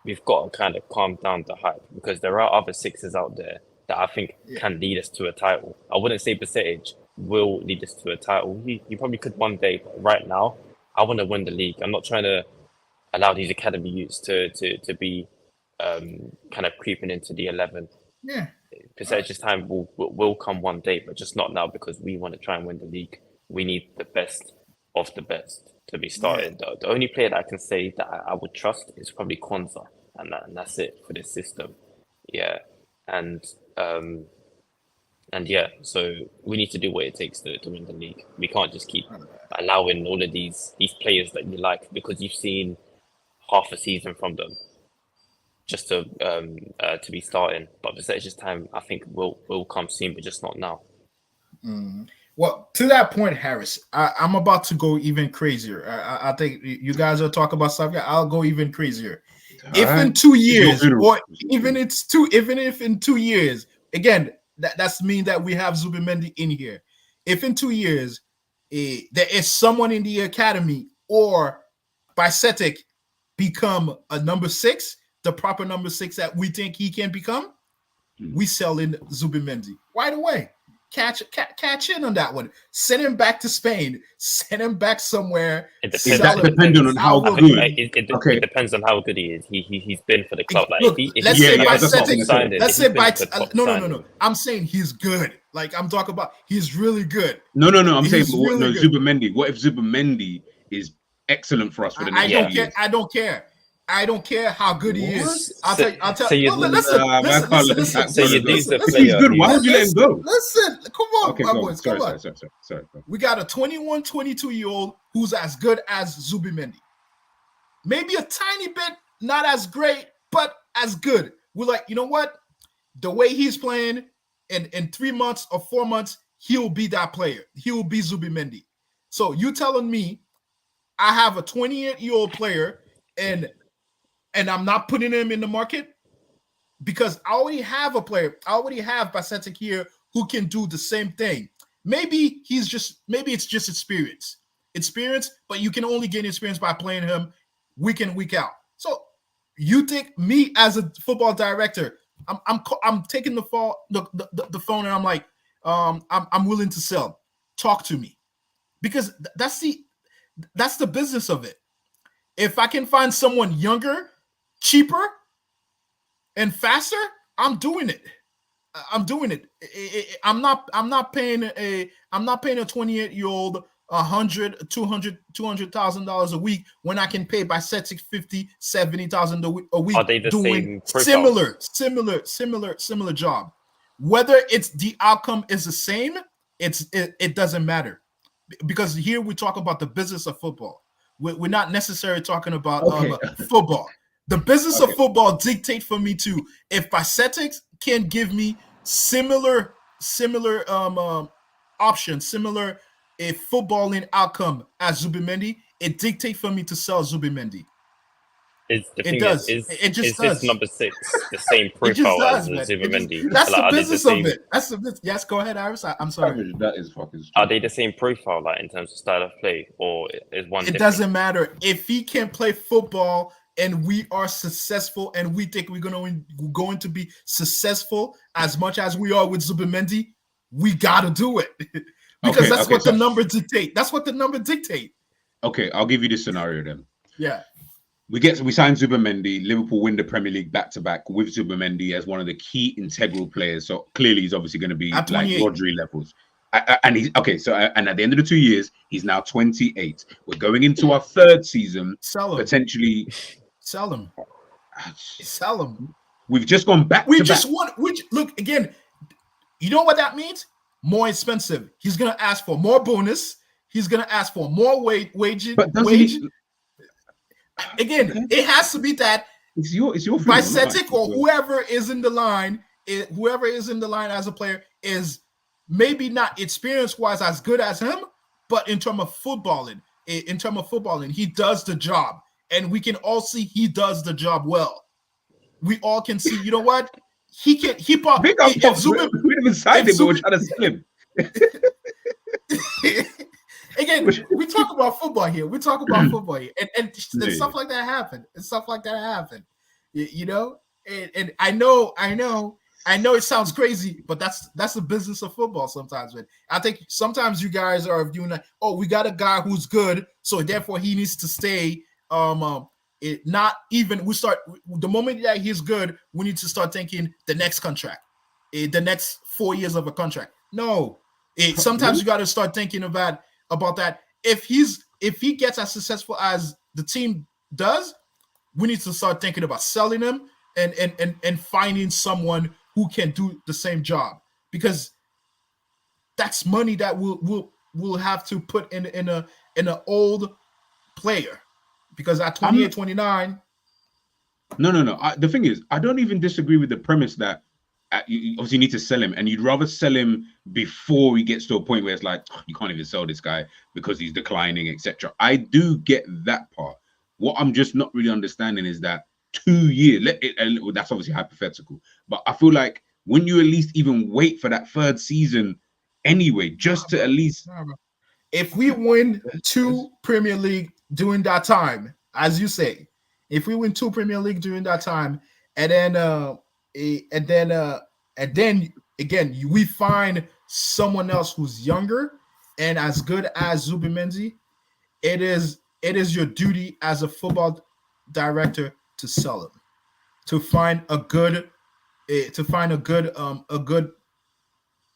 we've got to kind of calm down the hype, because there are other sixes out there that I think can lead us to a title. I wouldn't say Bajcetic will lead us to a title. He probably could one day, but right now, I want to win the league. I'm not trying to allow these academy youths to be kind of creeping into the 11. Yeah. Bacetic's time will come one day, but just not now, because we want to try and win the league. We need the best of the best to be starting. The only player that I can say that I would trust is probably Kwanzaa, and that's it for this system. Yeah, and yeah, so we need to do what it takes to win the league. We can't just keep allowing all of these players that you like, because you've seen half a season from them, just to be starting. But Bacetic's time, I think, will come soon, but just not now. Well, to that point, Harris, I'm about to go even crazier. I think you guys are talking about stuff. I'll go even crazier. If in 2 years, or even if in 2 years, again, that's mean that we have Zubimendi in here. If in 2 years there is someone in the academy or Bajcetic become a number 6, the proper number 6 that we think he can become, we sell in Zubimendi right away. catch in on that one. Send him back to Spain. Send him back somewhere. Is that dependent on how good? It depends on how good he is. He's been for the club. Like, look, let's say by Celtic. Let's say by no. I'm saying he's good. Like I'm talking about, he's really good. No. I'm saying really Zubimendi. What if Zubimendi is excellent for us for the next year? I don't care. I don't care how good he is. I'll tell you. Listen. He's good. Why would you let him go? Listen, come on, okay, my go boys. Sorry. We got a 21, 22-year-old who's as good as Zubimendi. Maybe a tiny bit not as great, but as good. We're like, you know what? The way he's playing in 3 months or 4 months, he'll be that player. He will be Zubimendi. So you telling me I have a 28-year-old player and I'm not putting him in the market because I already have a player. I already have Basetic here who can do the same thing. Maybe it's just experience, but you can only gain experience by playing him week in, week out. So you think me as a football director, I'm taking the phone and I'm like, I'm willing to sell. Talk to me, because that's the business of it. If I can find someone younger, cheaper, and faster, I'm doing it. I'm not paying a 28-year-old $200,000 a week when I can pay by Celtic $50,000-$70,000 a week. Are they the doing same similar job? Whether it's the outcome is the same, it doesn't matter, because here we talk about the business of football. We're not necessarily talking about football. The business of football dictate for me too. If Celtics can give me similar options, similar a footballing outcome as Zubimendi, it dictates for me to sell Zubimendi. It does. Is this number 6 the same profile as Zubimendi? That's the business of it. That's the business. Yes, go ahead, Iris. I'm sorry. That is fucking stupid. Are they the same profile, like in terms of style of play, or is one? It doesn't matter if he can play football and we are successful, and we think we're going to be successful as much as we are with Zubimendi. We gotta do it because that's what the number dictate. That's what the number dictate. Okay, I'll give you this scenario then. Yeah. We sign Zubimendi. Liverpool win the Premier League back to back with Zubimendi as one of the key integral players. So clearly, he's obviously going to be like Rodri levels. And he's okay. So and at the end of the 2 years, he's now 28. We're going into our third season. Potentially sell him. We've just gone back. We just won. Look again. You know what that means? More expensive. He's going to ask for more bonus. He's going to ask for more wage. Again, it has to be that it's your Celtic or whoever is in the line as a player is maybe not experience-wise as good as him, but in terms of footballing, he does the job, and we can all see he does the job well. We all can see. You know what? He can. We even signed him, but we're trying to sell him. Again, we talk about football here. And stuff like that happen. You know, and I know it sounds crazy, but that's the business of football sometimes, man. I think sometimes you guys are doing that. Oh, we got a guy who's good, so therefore he needs to stay. Not even we start the moment that he's good, we need to start thinking the next contract, the next 4 years of a contract. No, sometimes you got to start thinking about that. If he gets as successful as the team does, we need to start thinking about selling him and finding someone who can do the same job, because that's money that we'll have to put in an old player, because at 28, 29. No. The thing is, I don't even disagree with the premise that you obviously need to sell him, and you'd rather sell him before he gets to a point where it's like, oh, you can't even sell this guy because he's declining, etc. I do get that part. What I'm just not really understanding is that 2 years, that's obviously hypothetical, but I feel like when you at least even wait for that third season anyway, just to at least... If we win 2 Premier League during that time, as you say, if we win 2 Premier League during that time, and then again, we find someone else who's younger and as good as Zubimendi, it is your duty as a football director to sell him, to find a good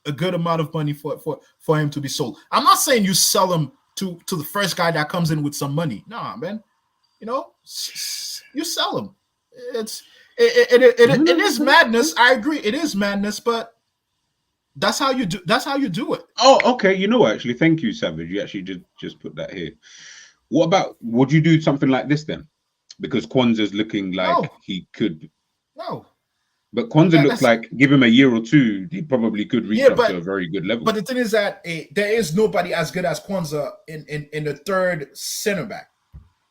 a good amount of money for him to be sold. I'm not saying you sell him to the first guy that comes in with some money. Nah, man. You sell him. It is madness. I agree. It is madness, but that's how you do it. Oh, okay. You know what? Actually, thank you, Savage. You actually just put that here. What about? Would you do something like this then? Because Kwanzaa's looking like he could. No. But Kwanzaa looks like give him a year or two, he probably could reach up to a very good level. But the thing is that there is nobody as good as Kwanzaa in the third center back.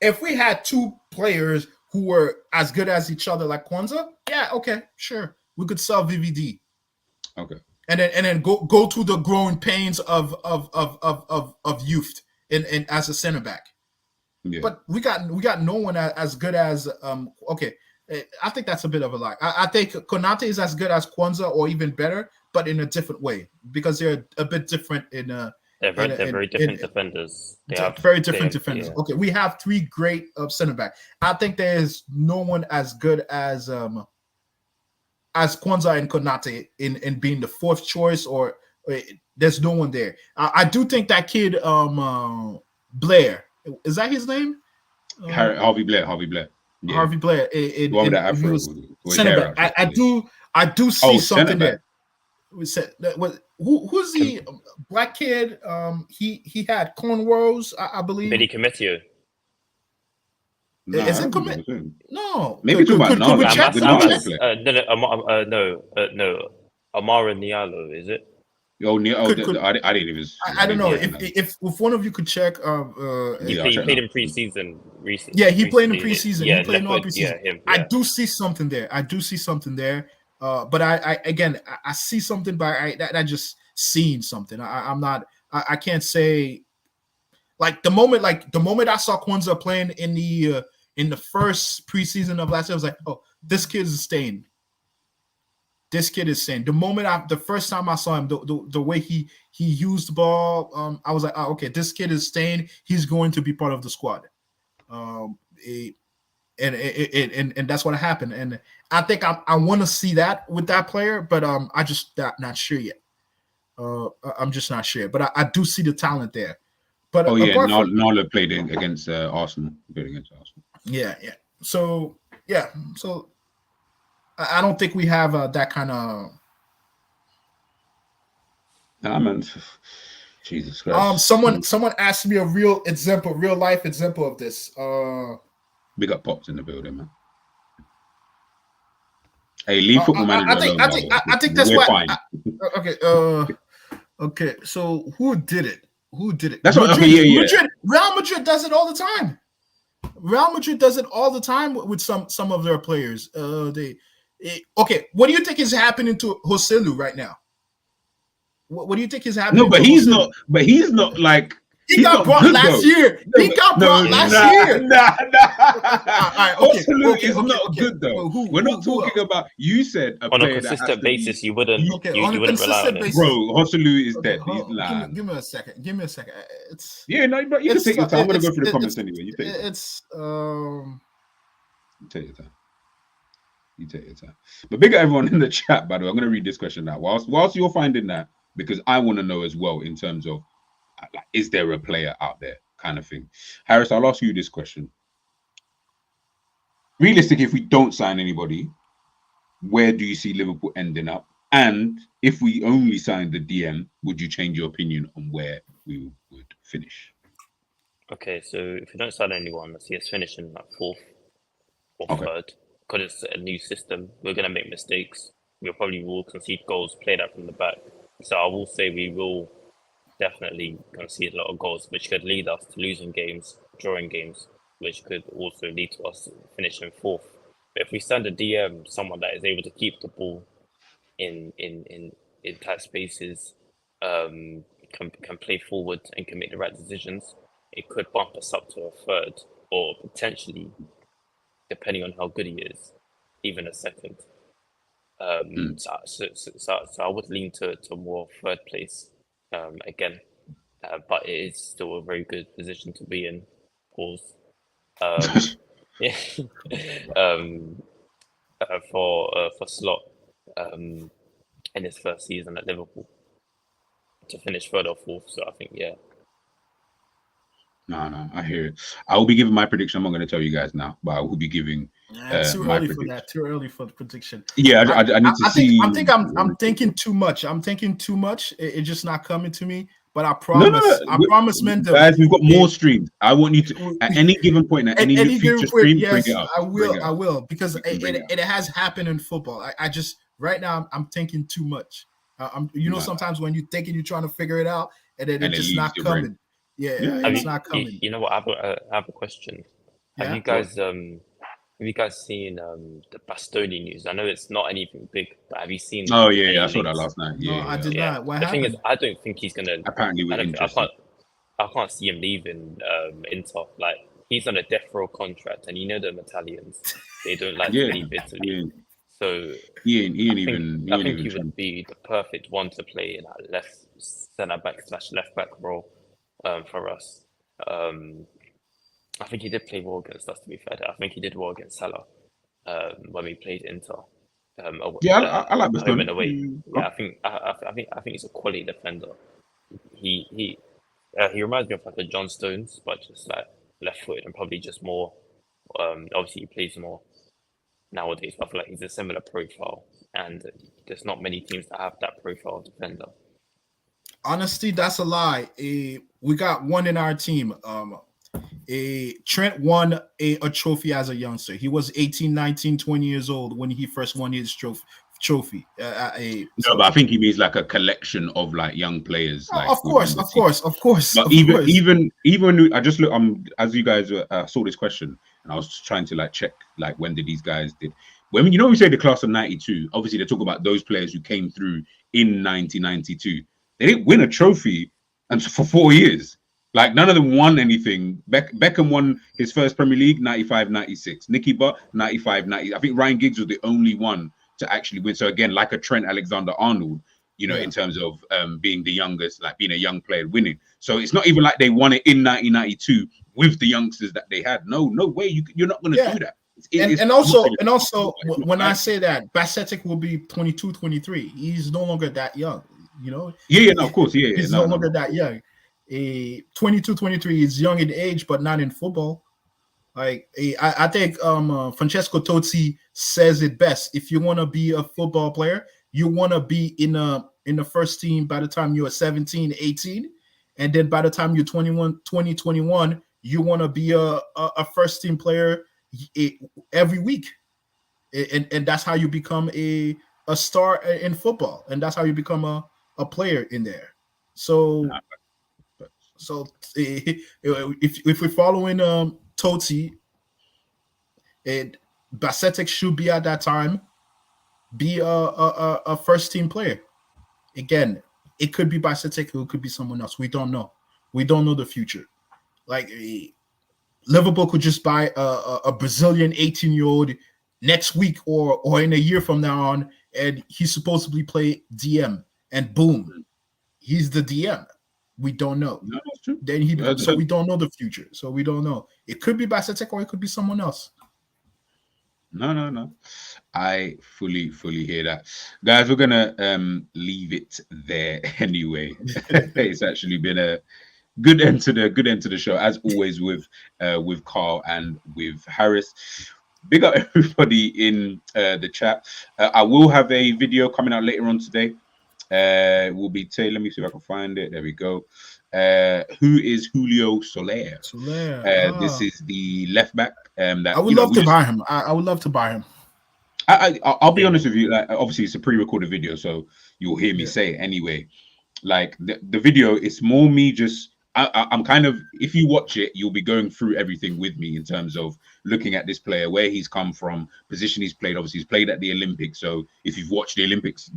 If we had two players who were as good as each other like Kwanzaa, yeah, okay, sure, we could sell VVD. Okay. And then go through the growing pains of youth in as a center back. Yeah. But we got no one as good as okay. I think that's a bit of a lie. I think Konate is as good as Kwanzaa or even better, but in a different way because they're a bit different in they're very different defenders. Very different defenders. Yeah. Okay, we have three great center back. I think there is no one as good as Kwanzaa and Konate in being the fourth choice, or there's no one there. I do think that kid Blair, is that his name? Harvey Blair. Yeah. Harvey Blair. Center back. I do see something there. Who's the black kid? He had cornrows, I believe. Billy Cometio. Is it Cometio? No. Maybe too much. No. Amara Nialo, is it? I didn't even. I don't know if one of you could check. He played in preseason recently. Yeah, he played in preseason. Yeah, he played in all preseason. Yeah, I do see something there. But I see something, but I just seen something. I can't say like the moment I saw Kwanzaa playing in the first preseason of last year, I was like, oh, this kid is staying. This kid is saying the first time I saw him, the way he used the ball, I was like, oh, okay, this kid is staying. He's going to be part of the squad, and that's what happened. And I think I want to see that with that player, but I just not sure yet. I'm just not sure, but I do see the talent there. But Nala played against Arsenal. Yeah. So I don't think we have that kind of. Nah, man. Jesus Christ. Someone asked me a real life example of this. Big up Pops in the building, man. Hey, leave football manager. I think that's why. Okay. So who did it? That's Madrid, what. Yeah. Madrid, Real Madrid does it all the time. Real Madrid does it all the time with some of their players. Okay, what do you think is happening to Joselu right now? What do you think is happening? No, but he's not like he got brought last year. He got brought last year. Nah. Joselu is not good though. We're not talking about. You said on a consistent basis, you wouldn't. You wouldn't rely on it. Bro, Joselu is dead. Give me a second. It's but you can take your time. I'm gonna go through the comments anyway. You take You take your time. But big up everyone in the chat, by the way. I'm going to read this question now. Whilst you're finding that, because I want to know as well in terms of, like, is there a player out there kind of thing? Harris, I'll ask you this question. Realistic, if we don't sign anybody, where do you see Liverpool ending up? And if we only signed the DM, would you change your opinion on where we would finish? Okay, so if we don't sign anyone, I see us finishing like fourth or third. Because it's a new system, we're going to make mistakes. We probably will concede goals, play that from the back. So I will say we will definitely concede a lot of goals, which could lead us to losing games, drawing games, which could also lead to us finishing fourth. But if we send a DM, someone that is able to keep the ball in tight spaces, can play forward and can make the right decisions, it could bump us up to a third, or potentially, depending on how good he is, even a second. So I would lean to more third place again, but it is still a very good position to be in. Pause. Yeah. um, for Slot in his first season at Liverpool to finish third or fourth. So I think No, I hear it. I will be giving my prediction. I'm not going to tell you guys now, but I will be giving Too my early prediction. for that. Too early for the prediction. Yeah, I need to see. I'm thinking too much. I'm thinking too much. It's just not coming to me. But I No, promise. I promise, Mendel. guys, we've got more streams. I want you to at any given point, at any future given stream, yes, bring it up. I will because bring it it has happened in football. I just right now I'm thinking too much. Sometimes when you're thinking you're trying to figure it out and then it's just not coming. Brain. Yeah, Yeah, it's not coming. You know what? I have a question. Yeah? Have you guys seen the Bastoni news? I know it's not anything big, but have you seen? Oh yeah, I saw that last night. No, I did not. What the happened? thing is, I don't think he's gonna. Apparently, we're interested. I can't see him leaving Inter. Like he's on a death row contract, and you know them Italians, they don't like to leave Italy. So he ain't I think he would be the perfect one to play in that left centre back / left back role for us. I think he did play well against us. To be fair, I think he did well against Salah when we played Inter. I like Bastoni. Home and away. Yeah, I think he's a quality defender. He reminds me of like a John Stones, but just like left-footed and probably just more. Obviously, he plays more nowadays. But I feel like he's a similar profile, and there's not many teams that have that profile defender. Honestly, that's a lie. We got one in our team. Trent won a trophy as a youngster. He was 18, 19, 20 years old when he first won his trophy. But I think he means like a collection of like young players. Like, of course. But even when I just look, as you guys saw this question, and I was trying to like check like when did these guys did. When we say the class of '92, obviously they talk about those players who came through in 1992. They didn't win a trophy and for 4 years. Like none of them won anything. Beckham won his first Premier League 95-96. Nicky Butt 95-90. I think Ryan Giggs was the only one to actually win. So again, like a Trent Alexander-Arnold, in terms of being the youngest, like being a young player winning. So it's not even like they won it in 1992 with the youngsters that they had. No way. You're not going to do that. And also, when I say that, Basetic will be 22, 23. He's no longer that young. Of course. He's no longer that young. 22, 23 is young in age, but not in football. Like I think Francesco Totti says it best. If you want to be a football player, you want to be in the first team by the time you're 17, 18. And then by the time you're 21, you want to be a first team player every week. And that's how you become a star in football. And that's how you become a player in there. So if we're following Totti, Basetic should be at that time be a first team player. Again, it could be Basetic, or it could be someone else. We don't know. We don't know the future. Like Liverpool could just buy a Brazilian 18-year-old next week or in a year from now on, and he supposedly play DM, and boom, he's the DM. We don't know. No, that's true. Then so we don't know the future. So we don't know. It could be Basetic or it could be someone else. No. I fully hear that. Guys, we're gonna leave it there anyway. It's actually been a good end to the show, as always with Carl and with Harris. Big up everybody in the chat. I will have a video coming out later on today. Will be let me see if I can find it. There we go. Who is Julio Soler? This is the left back. That I would love to buy him. I would love to buy him. I'll be honest with you. Like, obviously, it's a pre-recorded video, so you'll hear me say it anyway. Like the video, it's more me just. I'm kind of, if you watch it, you'll be going through everything with me in terms of looking at this player, where he's come from, position he's played. Obviously, he's played at the Olympics. So if you've watched the Olympics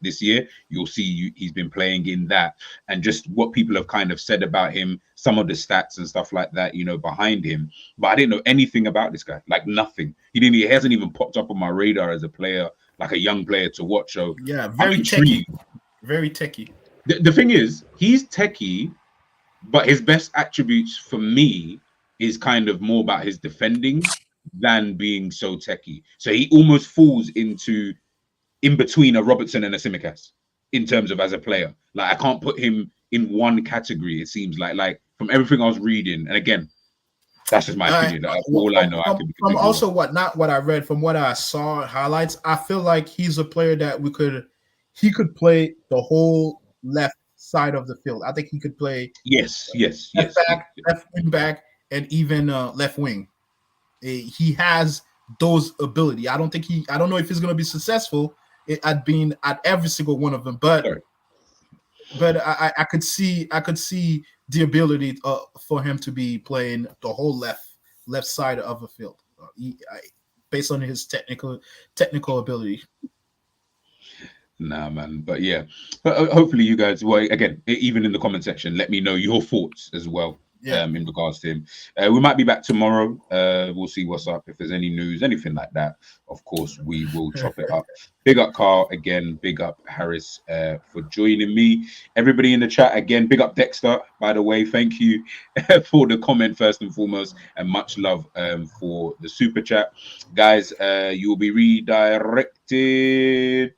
this year, you'll see he's been playing in that, and just what people have kind of said about him, some of the stats and stuff like that, behind him. But I didn't know anything about this guy, like nothing. He hasn't even popped up on my radar as a player. like a young player to watch. So Yeah, I'm very intrigued. techie. Very techie. The thing is, he's techie, but his best attributes for me is kind of more about his defending than being so techie. So he almost falls into in between a Robertson and a Tsimikas in terms of as a player. Like I can't put him in one category. It seems like from everything I was reading, and again, that's just my opinion. That's all I know. I could be from completely also wrong. not what I read, from what I saw highlights, I feel like he's a player that he could play the whole left side of the field. I think he could play Yes. left back, left wing back, and even left wing. He has those ability. I don't know if he's going to be successful at being at every single one of them, but Sorry. I could see the ability for him to be playing the whole left side of the field, based on his technical ability. Nah, man. But yeah, but hopefully you guys, well, again, even in the comment section, let me know your thoughts as well. Yeah. In regards to him, we might be back tomorrow. We'll see what's up. If there's any news, anything like that, of course, we will chop it up. Big up Carl again. Big up Harris for joining me. Everybody in the chat again. Big up Dexter. By the way, thank you for the comment first and foremost, and much love for the super chat, guys. You will be redirected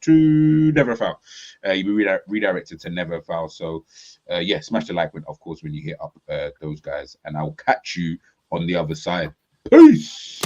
to Never Foul. You'll be redirected to Never Foul. So. Yeah, smash the like button, of course, when you hit up those guys, and I'll catch you on the other side. Peace.